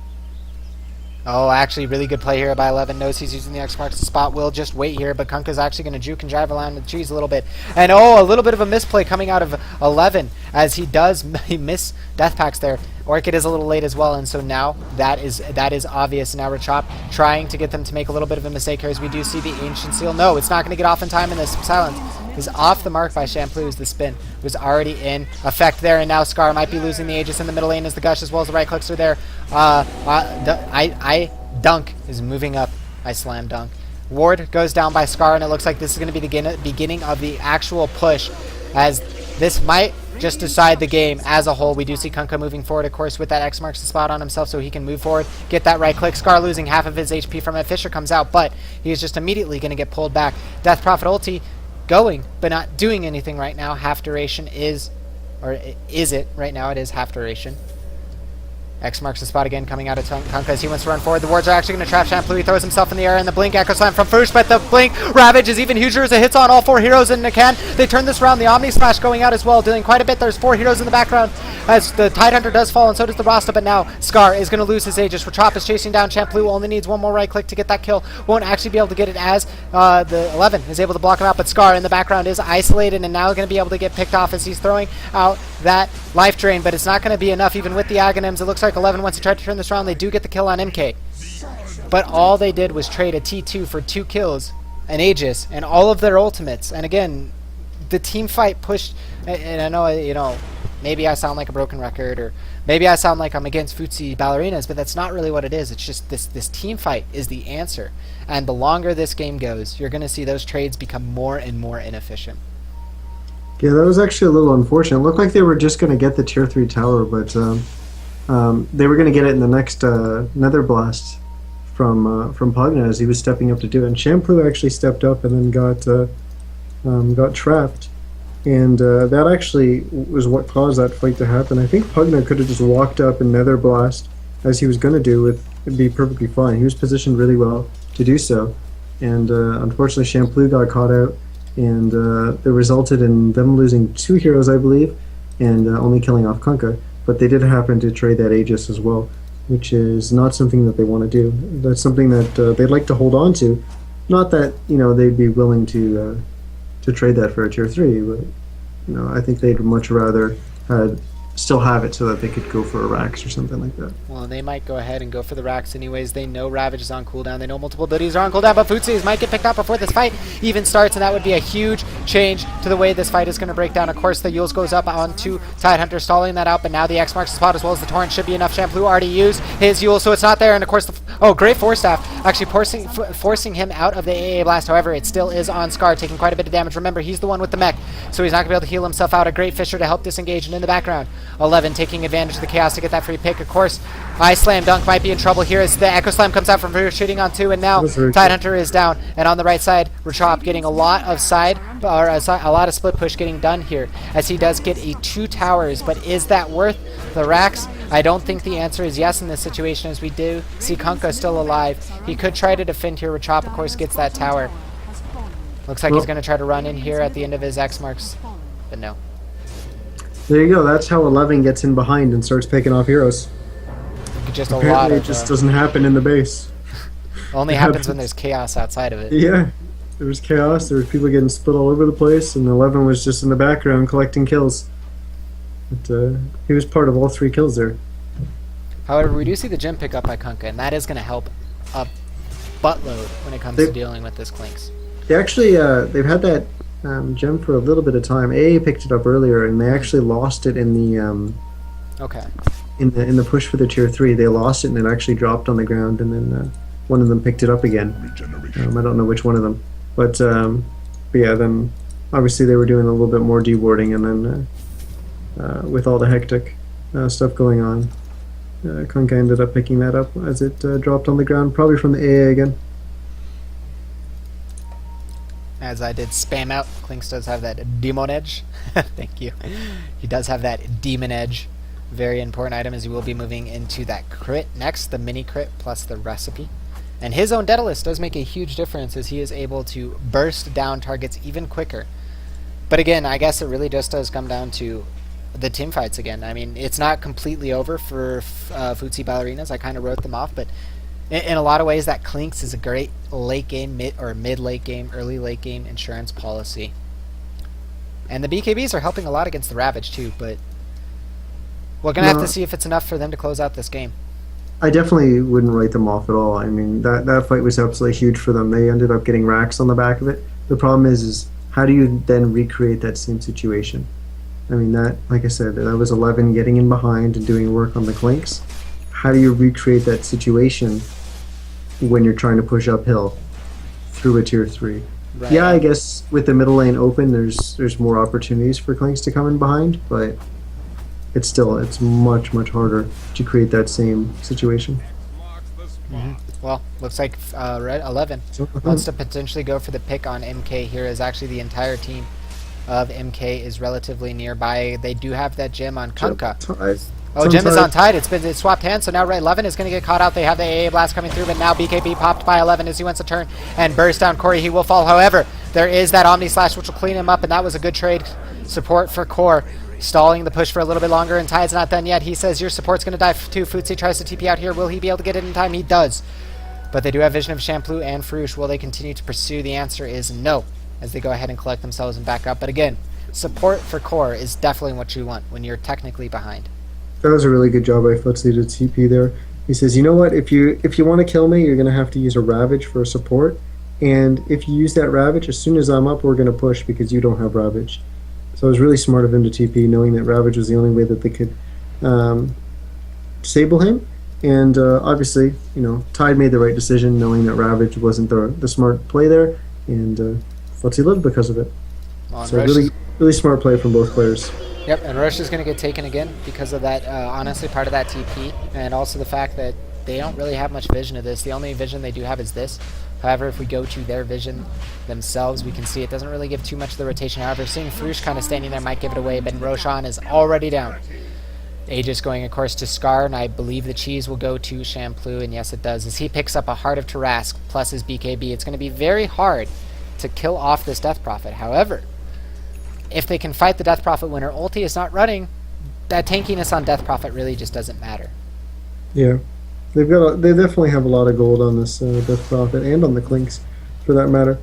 Oh, actually, really good play here by 11. Knows he's using the X marks the spot. Will just wait here, but Kunkka's actually going to juke and drive around the trees a little bit. And oh, a little bit of a misplay coming out of 11 as he does miss death packs there. Orchid is a little late as well, and so now that is obvious. Now Rachop trying to get them to make a little bit of a mistake here as we do see the Ancient Seal. No, it's not going to get off in time, in this silence is off the mark by Shampoo as the spin was already in effect there, and now Scar might be losing the Aegis in the middle lane as the Gush as well as the right clicks are there. I Dunk is moving up. I slam dunk. Ward goes down by Scar, and it looks like this is going to be the beginning of the actual push, as this might just decide the game as a whole. We do see Kunkka moving forward, of course, with that X marks the spot on himself so he can move forward, get that right click. Scar losing half of his HP from it. Fisher comes out, but he's just immediately going to get pulled back. Death Prophet ulti going, but not doing anything right now. Half duration is, or is it right now? It is half duration. X marks the spot again, coming out of Kunkka as he wants to run forward. The wards are actually going to trap Shampoo. He throws himself in the air, and the Blink Echo Slam from Foosh, but the Blink Ravage is even huger as it hits on all 4 heroes in Nakan. They turn this around. The Omni Slash going out as well, dealing quite a bit. There's 4 heroes in the background as the Tidehunter does fall, and so does the Rasta, but now Scar is going to lose his Aegis. Rachop is chasing down Shampoo, only needs one more right click to get that kill. Won't actually be able to get it as the 11 is able to block him out, but Scar in the background is isolated and now going to be able to get picked off as he's throwing out that life drain, but it's not going to be enough even with the Aghanims. It looks like 11 wants to try to turn this around. They do get the kill on MK, but all they did was trade a T2 for 2 kills, an Aegis, and all of their ultimates. And again, the team fight pushed, and I know, you know, maybe I sound like a broken record, or maybe I sound like I'm against Futzehs Ballerinas, but that's not really what it is. It's just this team fight is the answer, and the longer this game goes, you're going to see those trades become more and more inefficient. Yeah, that was actually a little unfortunate. It looked like they were just going to get the tier 3 tower, but they were going to get it in the next Nether Blast from Pugna as he was stepping up to do it. And Shampoo actually stepped up and then got trapped. And that actually was what caused that fight to happen. I think Pugna could have just walked up and Nether Blast, as he was going to do, it'd be perfectly fine. He was positioned really well to do so. And unfortunately, Shampoo got caught out, and it resulted in them losing 2 heroes, I believe, and only killing off Kunkka. But they did happen to trade that Aegis as well, which is not something that they want to do. That's something that they'd like to hold on to. Not that, you know, they'd be willing to trade that for a tier 3, but, you know, I think they'd much rather still have it so that they could go for a Rax or something like that. Well, they might go ahead and go for the Rax anyways. They know Ravage is on cooldown. They know multiple abilities are on cooldown, but Futzehs might get picked up before this fight even starts, and that would be a huge change to the way this fight is going to break down. Of course, the Yules goes up onto Tidehunter, stalling that out, but now the X marks the spot as well as the Torrent should be enough. Shampoo already used his Yule, so it's not there, and of course, great Force Staff, actually forcing him out of the AA Blast. However, it still is on Scar, taking quite a bit of damage. Remember, he's the one with the mech, so he's not going to be able to heal himself out. A great Fisher to help disengage, and in the background, 11 taking advantage of the chaos to get that free pick. Of course, I Slam Dunk might be in trouble here as the Echo Slam comes out from shooting on 2, and now Tidehunter is down, and on the right side, Rachop getting a lot of a lot of split push getting done here as he does get a 2 towers, but is that worth the racks? I don't think the answer is yes in this situation, as we do see Kunkka still alive. He could try to defend here. Rachop, of course, gets that tower. Looks like he's going to try to run in here at the end of his X marks, but no. There you go. That's how 11 gets in behind and starts picking off heroes. Just Apparently, it just doesn't happen in the base. Only happens when there's chaos outside of it. Yeah, there was chaos. There were people getting split all over the place, and 11 was just in the background collecting kills. But he was part of all 3 kills there. However, we do see the gem pick up by Kunkka, and that is going to help a buttload when it comes to dealing with this Clinks. They actually they've had that gem for a little bit of time. AA picked it up earlier, and they actually lost it in the in the push for the tier 3. They lost it, and it actually dropped on the ground, and then one of them picked it up again. I don't know which one of them, but yeah, then obviously they were doing a little bit more dewarding, and then with all the hectic stuff going on, Kunkka ended up picking that up as it dropped on the ground, probably from the AA again. As I did spam out, Klinks does have that demon edge. Thank you. He does have that demon edge. Very important item, as he will be moving into that crit next, the mini crit plus the recipe. And his own Daedalus does make a huge difference, as he is able to burst down targets even quicker. But again, I guess it really just does come down to the team fights again. I mean, it's not completely over for Futzehs Ballerinas. I kind of wrote them off, but in a lot of ways, that Klinks is a great late game, mid late game, early late game insurance policy. And the BKBs are helping a lot against the Ravage too, but we're going to have to see if it's enough for them to close out this game. I definitely wouldn't write them off at all. I mean, that fight was absolutely huge for them. They ended up getting racks on the back of it. The problem is how do you then recreate that same situation? I mean, that, like I said, that was 11 getting in behind and doing work on the Klinks. How do you recreate that situation when you're trying to push uphill through a tier 3? Right. Yeah, I guess with the middle lane open, there's more opportunities for Klinks to come in behind, but it's much harder to create that same situation. Well, looks like Red 11 wants to potentially go for the pick on MK here, as actually the entire team of MK is relatively nearby. They do have that gem on Kunkka. Oh, Gem is on Tide. It's swapped hands, so now Red 11 is going to get caught out. They have the AA blast coming through, but now BKB popped by 11 as he wants to turn and burst down Coray. He will fall. However, there is that Omni Slash, which will clean him up, and that was a good trade support for Core. Stalling the push for a little bit longer, and Tide's not done yet. He says your support's going to die too. Futzehs tries to TP out here. Will he be able to get it in time? He does. But they do have vision of Shampoo and Frush. Will they continue to pursue? The answer is no, as they go ahead and collect themselves and back up. But again, support for Core is definitely what you want when you're technically behind. That was a really good job by Futzehs to TP there. He says, you know what, if you want to kill me, you're going to have to use a Ravage for support. And if you use that Ravage, as soon as I'm up, we're going to push because you don't have Ravage. So it was really smart of him to TP, knowing that Ravage was the only way that they could disable him. And obviously, you know, Tide made the right decision, knowing that Ravage wasn't the smart play there. And Futzehs lived because of it. So really smart play from both players. Yep, and Rush is going to get taken again because of that, honestly, part of that TP, and also the fact that they don't really have much vision of this. The only vision they do have is this. However, if we go to their vision themselves, we can see it doesn't really give too much of the rotation. However, seeing Frush kind of standing there might give it away, but Roshan is already down. Aegis going, of course, to Scar, and I believe the cheese will go to Shampoo, and yes, it does, as he picks up a Heart of Tarask plus his BKB. It's going to be very hard to kill off this Death Prophet. However, if they can fight the Death Prophet when her ulti is not running, that tankiness on Death Prophet really just doesn't matter. Yeah, they definitely have a lot of gold on this Death Prophet and on the Klinks, for that matter.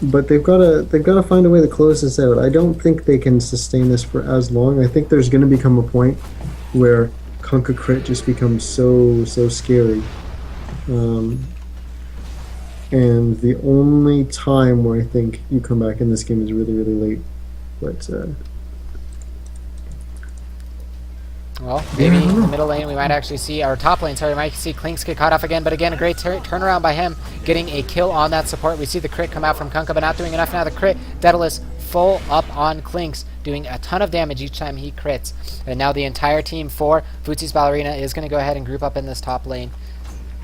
But they've got to find a way to close this out. I don't think they can sustain this for as long. I think there's going to become a point where Kunkka crit just becomes so scary. And the only time where I think you come back in this game is really late. But well, maybe in the middle lane we might actually see, our top lane, sorry, we might see Klinks get caught off again, but again, a great turnaround by him, getting a kill on that support. We see the crit come out from Kunkka, but not doing enough now. The crit, Daedalus full up on Klinks, doing a ton of damage each time he crits. And now the entire team for Futzehs Ballerina is going to go ahead and group up in this top lane.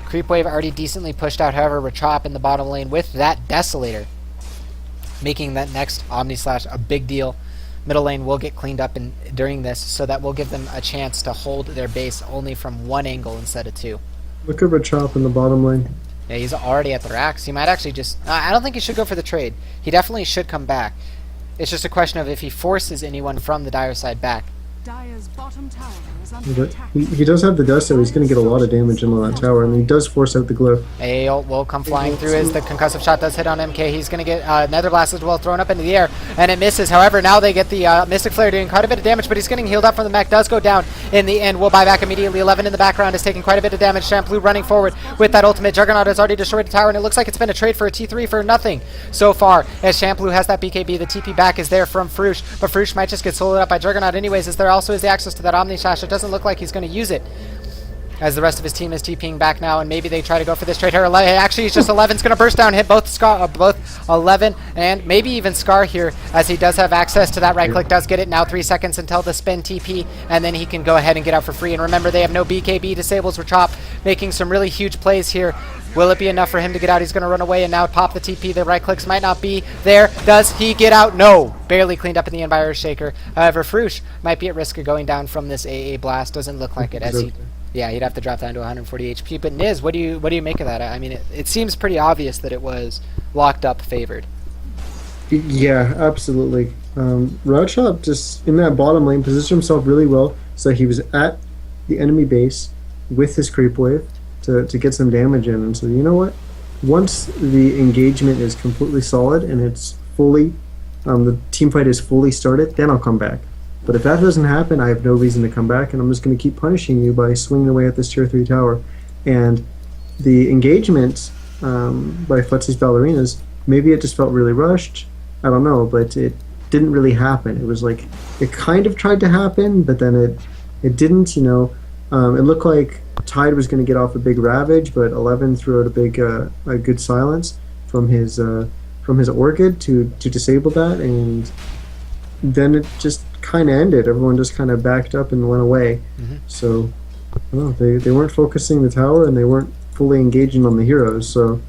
Creep wave already decently pushed out, however, Rachop in the bottom lane with that Desolator, making that next Omni Slash a big deal. Middle lane will get cleaned up during this, so that will give them a chance to hold their base only from one angle instead of two. Look at Rachop in the bottom lane. Yeah, he's already at the racks. He might actually just... I don't think he should go for the trade. He definitely should come back. It's just a question of if he forces anyone from the Dire side back. Dire's bottom tower is under attack. He does have the dust, so he's going to get a lot of damage in on that tower, and he does force out the glyph. A ult will come flying through as the concussive shot does hit on MK. He's going to get Nether Blast as well thrown up into the air, and it misses. However, now they get the Mystic Flare doing quite a bit of damage, but he's getting healed up from the mech. Does go down in the end. Will buy back immediately. 11 in the background is taking quite a bit of damage. Shampoo running forward with that ultimate. Juggernaut has already destroyed the tower, and it looks like it's been a trade for a T3 for nothing so far, as Shampoo has that BKB. The TP back is there from Frush, but Frush might just get soloed up by Juggernaut anyways, as there also is the access to that Omni Slash. It doesn't look like he's going to use it. as the rest of his team is TPing back now, and maybe they try to go for this trade here. Actually, it's just 11's going to burst down, hit both 11 and maybe even Scar here, as he does have access to that right click, does get it. Now 3 seconds until the spin TP, and then he can go ahead and get out for free. And remember, they have no BKB disables for Chop, making some really huge plays here. Will it be enough for him to get out? He's going to run away and now pop the TP. The right clicks might not be there. Does he get out? No. Barely cleaned up in the end by Earthshaker. However, Frush might be at risk of going down from this AA blast. Doesn't look like it, as he... Yeah, he'd have to drop down to 140 HP. But Niz, what do you make of that? I mean, it seems pretty obvious that it was locked up favored. Yeah, absolutely. Rodshop just in that bottom lane positioned himself really well, so he was at the enemy base with his creep wave to get some damage in. And so, you know what? Once the engagement is completely solid and it's fully, the team fight is fully started, then I'll come back. But if that doesn't happen, I have no reason to come back, and I'm just going to keep punishing you by swinging away at this tier 3 tower. And the engagement by Futzehs Ballerinas, maybe it just felt really rushed. I don't know, but it didn't really happen. It was like, it kind of tried to happen, but then it didn't, you know. It looked like Tide was going to get off a big Ravage, but 11 threw out a good silence from his Orchid to disable that, and then it just kind of ended. Everyone just kind of backed up and went away. So, I don't know, they weren't focusing the tower, and they weren't fully engaging on the heroes, so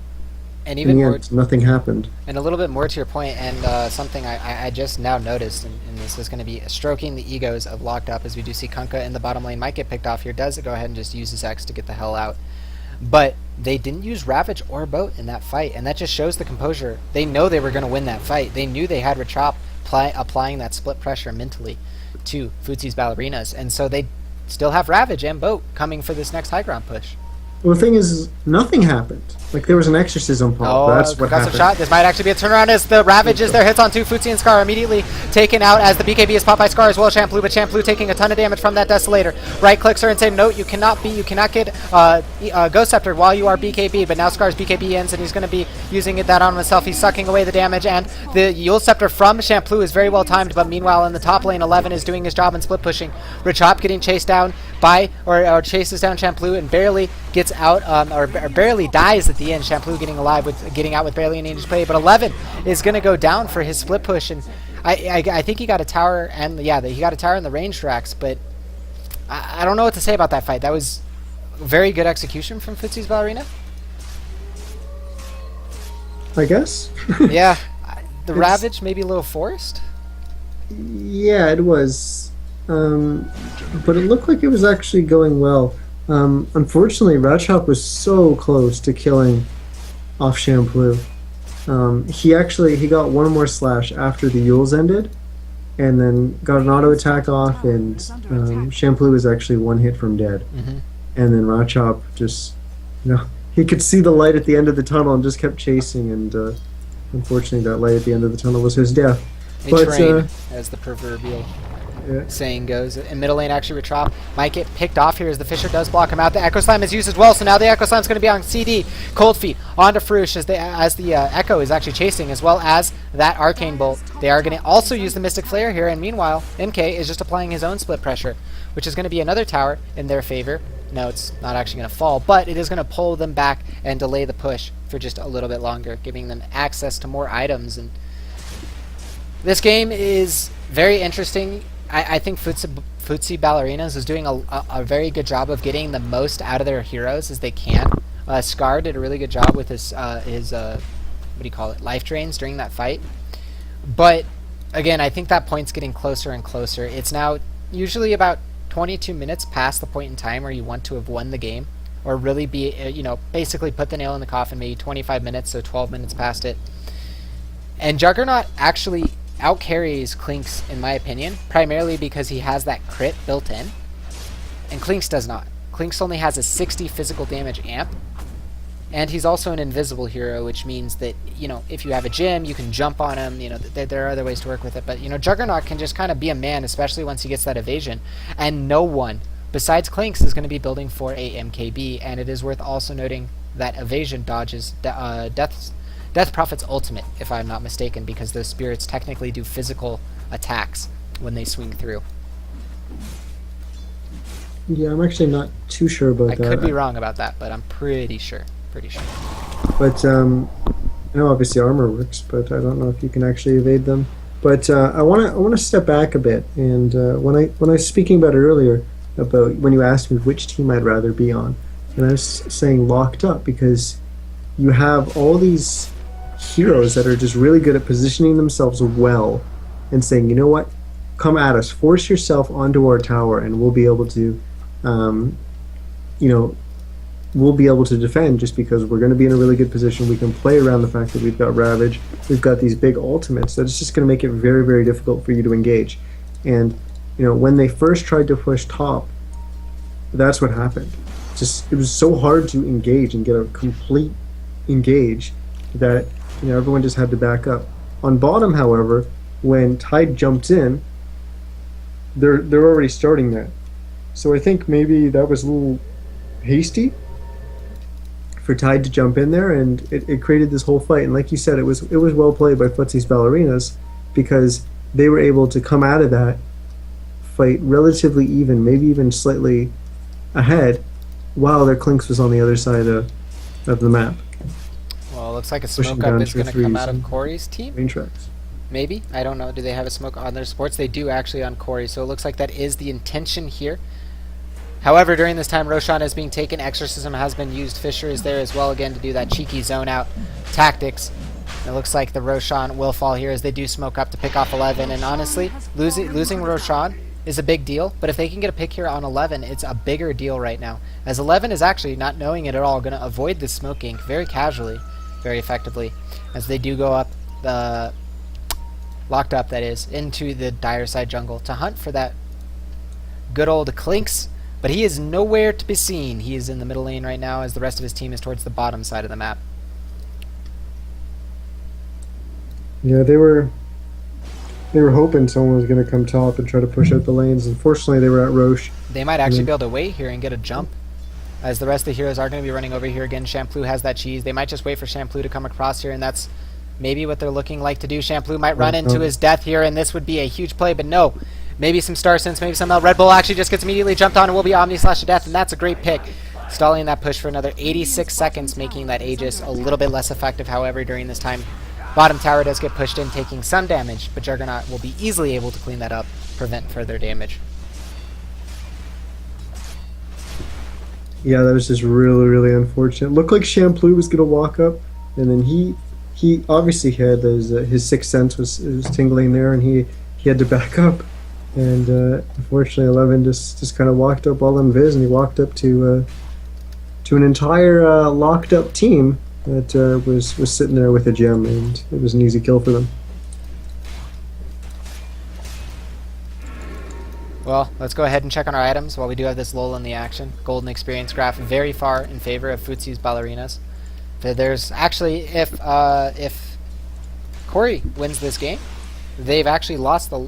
And even in the more, end, nothing happened. and a little bit more to your point, and something I just now noticed, and this is going to be stroking the egos of Locked Up, as we do see Kunkka in the bottom lane might get picked off here. Does go ahead and just use his X to get the hell out. But they didn't use Ravage or Boat in that fight, and that just shows the composure. They know they were going to win that fight. They knew they had Rachop applying that split pressure mentally to Futzehs Ballerinas, and so they still have Ravage and Boat coming for this next high ground push. Well, the thing is, nothing happened. Like, there was an exorcism pop. Oh, That's what happened. Shot. This might actually be a turnaround as the Ravage is there. Hits on two. Futzehs and Scar immediately taken out as the BKB is popped by Scar as well. Shampoo, but Shampoo taking a ton of damage from that Desolator. Right clicks her and say, note, you cannot get Ghost Scepter while you are BKB, but now Scar's BKB ends and he's going to be using that on himself. He's sucking away the damage, and the Yule Scepter from Shampoo is very well timed, but meanwhile in the top lane, 11 is doing his job and split pushing. Rachop getting chased down by, or chases down Shampoo and barely gets out, or barely dies at the end. Shampoo getting out with barely any inch play, but 11 is going to go down for his split push, and I think he got a tower, and yeah, he got a tower in the range racks, but I don't know what to say about that fight. That was very good execution from Futzehs Ballerina. I guess. Yeah, the Ravage maybe a little forced. Yeah, it was. But it looked like it was actually going well. Unfortunately, Ratchop was so close to killing off Shampoo. He got one more slash after the Yules ended, and then got an auto attack off, and Shampoo was actually one hit from dead. And then Ratchop just, he could see the light at the end of the tunnel and just kept chasing, and unfortunately that light at the end of the tunnel was his death. Train, as the proverbial saying goes. In middle lane, actually, Rachop might get picked off here as the Fisher does block him out. The Echo Slime is used as well, so now the Echo Slime is going to be on CD. Cold Feet onto Frush as the Echo is actually chasing, as well as that Arcane Bolt. They are going to also use the Mystic Flare here, and meanwhile, MK is just applying his own split pressure, which is going to be another tower in their favor. No, it's not actually going to fall, but it is going to pull them back and delay the push for just a little bit longer, giving them access to more items. And this game is very interesting. I think Futzehs Ballerinas is doing a very good job of getting the most out of their heroes as they can. Scar did a really good job with his life drains during that fight. But again, I think that point's getting closer and closer. It's now usually about 22 minutes past the point in time where you want to have won the game, or really be, basically put the nail in the coffin. Maybe 25 minutes, so 12 minutes past it. And Juggernaut actually outcarries Klinks, in my opinion, primarily because he has that crit built in, and Klinks does not. Klinks only has a 60 physical damage amp, and he's also an invisible hero, which means that, if you have a gym, you can jump on him. There are other ways to work with it, but Juggernaut can just kind of be a man, especially once he gets that evasion, and no one besides Klinks is going to be building for a MKB. And it is worth also noting that evasion dodges Death Prophet's ultimate, if I'm not mistaken, because those spirits technically do physical attacks when they swing through. Yeah, I'm actually not too sure about I that. could be wrong about that, but I'm pretty sure. Pretty sure. But I know obviously armor works, but I don't know if you can actually evade them. But I want to step back a bit, and when I was speaking about it earlier about when you asked me which team I'd rather be on, and I was saying locked up because you have all these heroes that are just really good at positioning themselves well and saying, you know what, come at us, force yourself onto our tower, and we'll be able to, um, you know, we'll be able to defend just because we're going to be in a really good position. We can play around the fact that we've got Ravage, we've got these big ultimates. That's just going to make it very, very difficult for you to engage. And when they first tried to push top, that's what happened. Just it was so hard to engage and get a complete engage that everyone just had to back up. On bottom, however, when Tide jumped in, they're already starting that. So I think maybe that was a little hasty for Tide to jump in there, and it created this whole fight. And like you said, it was well played by Futzehs Ballerinas because they were able to come out of that fight relatively even, maybe even slightly ahead, while their Clinks was on the other side of the map. Well, it looks like a Pushing smoke up down is tier going to come threes out of and Corey's team. Main tracks. Maybe. I don't know. Do they have a smoke on their sports? They do actually on Corey, so it looks like that is the intention here. However, during this time, Roshan is being taken. Exorcism has been used. Fisher is there as well again to do that cheeky zone out tactics. And it looks like the Roshan will fall here as they do smoke up to pick off 11. And honestly, losing Roshan is a big deal. But if they can get a pick here on 11, it's a bigger deal right now. As 11 is actually, not knowing it at all, going to avoid the smoking very casually, very effectively. As they do go up, locked up that is, into the dire side jungle to hunt for that good old Clinks. But he is nowhere to be seen. He is in the middle lane right now as the rest of his team is towards the bottom side of the map. Yeah, they were hoping someone was going to come top and try to push out the lanes. Unfortunately, they were at Roche. They might actually be able to wait here and get a jump, as the rest of the heroes are going to be running over here again. Shampoo has that cheese. They might just wait for Shampoo to come across here, and that's maybe what they're looking like to do. Shampoo might run into his death here, and this would be a huge play, but no. Maybe some Star Sense, maybe some Red Bull actually just gets immediately jumped on and will be Omni Slash to death, and that's a great pick. Stalling that push for another 86 seconds, making that Aegis a little bit less effective. However, during this time, bottom tower does get pushed in, taking some damage, but Juggernaut will be easily able to clean that up, prevent further damage. Yeah, that was just really, really unfortunate. Looked like Shampoo was going to walk up, and then he obviously had his sixth sense was tingling there, and he had to back up. And unfortunately, 11 just kind of walked up all in Viz, and he walked up to an entire locked up team that was sitting there with a gem, and it was an easy kill for them. Well, let's go ahead and check on our items while we do have this lull in the action. Golden experience graph very far in favor of Futzehs Ballerinas. There's actually, if Coray wins this game, they've actually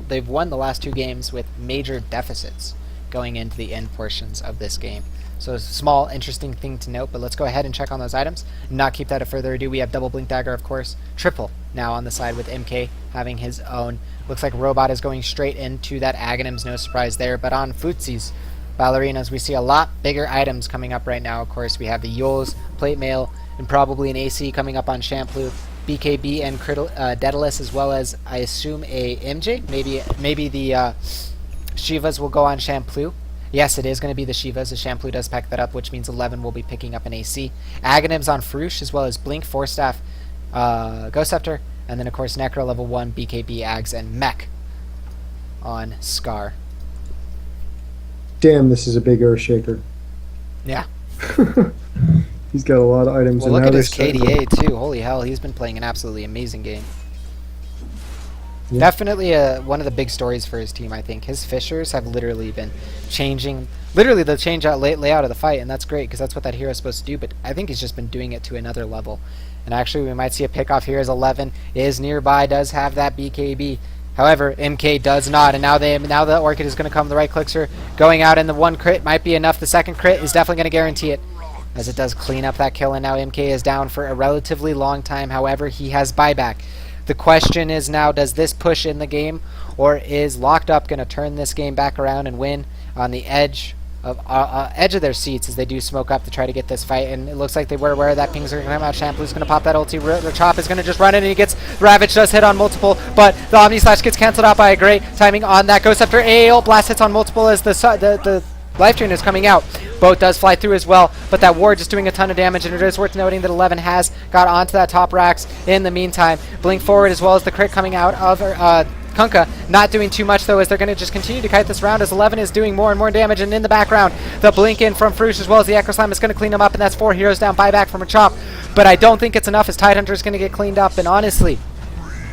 they've won the last two games with major deficits going into the end portions of this game. So it's a small, interesting thing to note, but let's go ahead and check on those items. Not keep that a further ado. We have double blink dagger, of course. Triple now on the side with MK having his own. Looks like Robot is going straight into that Aghanims, no surprise there. But on Futzehs Ballerinas, we see a lot bigger items coming up right now. Of course, we have the Yules, Plate Mail, and probably an AC coming up on Shampoo, BKB, and Daedalus, as well as, I assume, a MJ. Maybe the Shivas will go on Shampoo. Yes, it is going to be the Shivas, as Shampoo does pack that up, which means 11 will be picking up an AC. Aghanims on Farouche, as well as Blink, Force Staff, Ghost Scepter, and then, of course, Necro level 1, BKB, Ags, and Mech on Scar. Damn, this is a big Earthshaker. Yeah. He's got a lot of items. Well, look at his KDA, too. Holy hell, he's been playing an absolutely amazing game. Yeah. Definitely one of the big stories for his team, I think. His Fishers have literally been changing, the change-out layout of the fight, and that's great, because that's what that hero is supposed to do, but I think he's just been doing it to another level. And actually, we might see a pick-off here as 11 is nearby, does have that BKB. However, MK does not, and now the Orchid is going to come. The right clicks are going out, and the one crit might be enough. The second crit is definitely going to guarantee it, as it does clean up that kill, and now MK is down for a relatively long time. However, he has buyback. The question is now, does this push in the game, or is Locked Up going to turn this game back around and win on the edge edge of their seats as they do smoke up to try to get this fight, and it looks like they were aware of that. Pings are going to come out. Shampoo's going to pop that ulti. Rachop is going to just run in, and he gets Ravage does hit on multiple, but the Omni Slash gets cancelled out by a great timing on that. Ghost after AAL blast hits on multiple as the Life Drain is coming out. Boat does fly through as well, but that ward just doing a ton of damage, and it is worth noting that 11 has got onto that top racks in the meantime. Blink forward as well as the crit coming out of Kunkka, not doing too much though, as they're going to just continue to kite this round as 11 is doing more and more damage, and in the background, the blink in from Frush as well as the Echo Slam is going to clean them up, and that's 4 heroes down, buyback from a Chop. But I don't think it's enough as Tidehunter is going to get cleaned up, and honestly,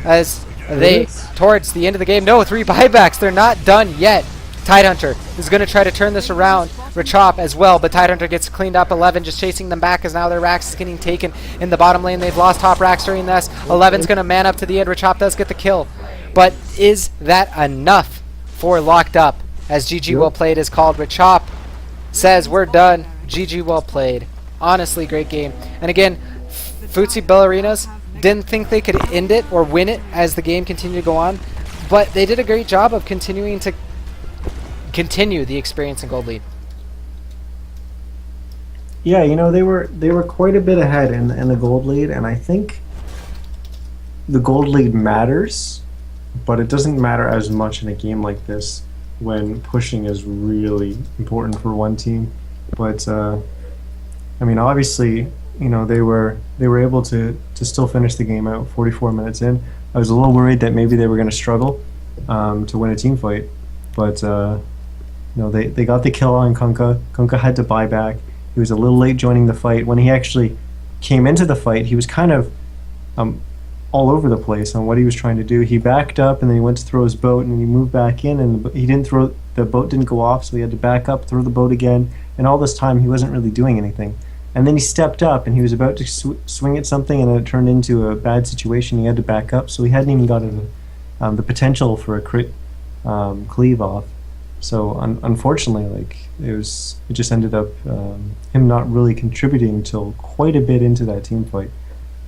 as they, towards the end of the game, no, 3 buybacks, they're not done yet. Tidehunter is going to try to turn this around. Rachop as well, but Tidehunter gets cleaned up. 11 just chasing them back as now their racks is getting taken in the bottom lane. They've lost top racks during this. 11's going to man up to the end. Rachop does get the kill. But is that enough for Locked Up? As GG well played is called. Rachop says we're done. GG well played. Honestly, great game. And again, Futzehs Ballerinas didn't think they could end it or win it as the game continued to go on, but they did a great job of continuing to continue the experience in gold lead. Yeah, you know, they were quite a bit ahead in the gold lead, and I think the gold lead matters, but it doesn't matter as much in a game like this when pushing is really important for one team. But I mean, obviously, you know, they were able to still finish the game out 44 minutes in. I was a little worried that maybe they were going to struggle to win a team fight, but you know, they got the kill on Kunkka. Kunkka had to buy back. He was a little late joining the fight. When he actually came into the fight, he was kind of all over the place on what he was trying to do. He backed up, and then he went to throw his boat, and then he moved back in, and he didn't throw. The boat didn't go off, so he had to back up, throw the boat again, and all this time he wasn't really doing anything. And then he stepped up, and he was about to swing at something, and then it turned into a bad situation. He had to back up, so he hadn't even gotten the potential for a crit cleave off. So unfortunately, like it just ended up him not really contributing till quite a bit into that team fight,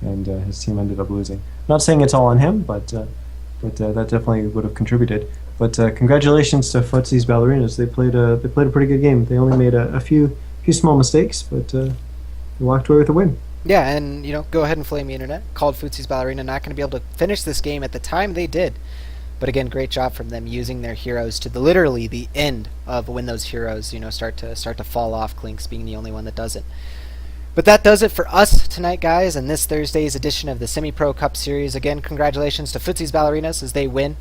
and his team ended up losing. Not saying it's all on him, but that definitely would have contributed. But congratulations to Futzehs Ballerinas. They played a pretty good game. They only made a few small mistakes, but they walked away with a win. Yeah, and you know, go ahead and flame the internet. Called Futzehs Ballerina not going to be able to finish this game at the time they did. But again, great job from them using their heroes to literally the end of when those heroes, you know, start to fall off. Clinks being the only one that does it. But that does it for us tonight, guys, and this Thursday's edition of the Semi-Pro Cup Series. Again, congratulations to Futzehs Ballerinas as they win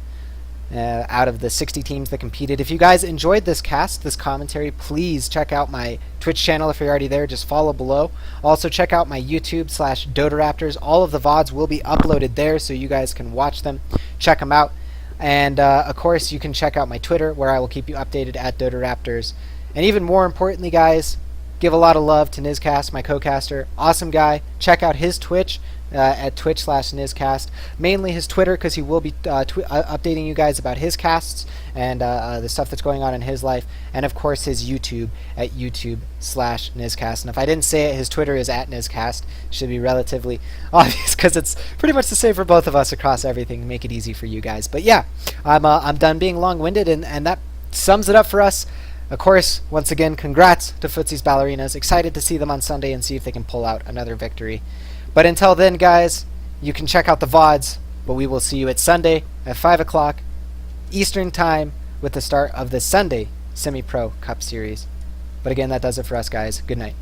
out of the 60 teams that competed. If you guys enjoyed this cast, this commentary, please check out my Twitch channel. If you're already there, just follow below. Also, check out my YouTube/Dota RaptorZ. All of the VODs will be uploaded there, so you guys can watch them, check them out. And of course, you can check out my Twitter, where I will keep you updated at Dota RaptorZ. And even more importantly, guys, give a lot of love to Nizcast, my co-caster. Awesome guy. Check out his Twitch at Twitch/Nizcast. Mainly his Twitter, because he will be updating you guys about his casts and the stuff that's going on in his life. And of course, his YouTube at YouTube/Nizcast. And if I didn't say it, his Twitter is at Nizcast. Should be relatively obvious, because it's pretty much the same for both of us across everything to make it easy for you guys. But yeah, I'm done being long-winded, and that sums it up for us. Of course, once again, congrats to Futzehs Ballerinas. Excited to see them on Sunday and see if they can pull out another victory. But until then, guys, you can check out the VODs, but we will see you at Sunday at 5 o'clock Eastern Time with the start of the Sunday Semi-Pro Cup Series. But again, that does it for us, guys. Good night.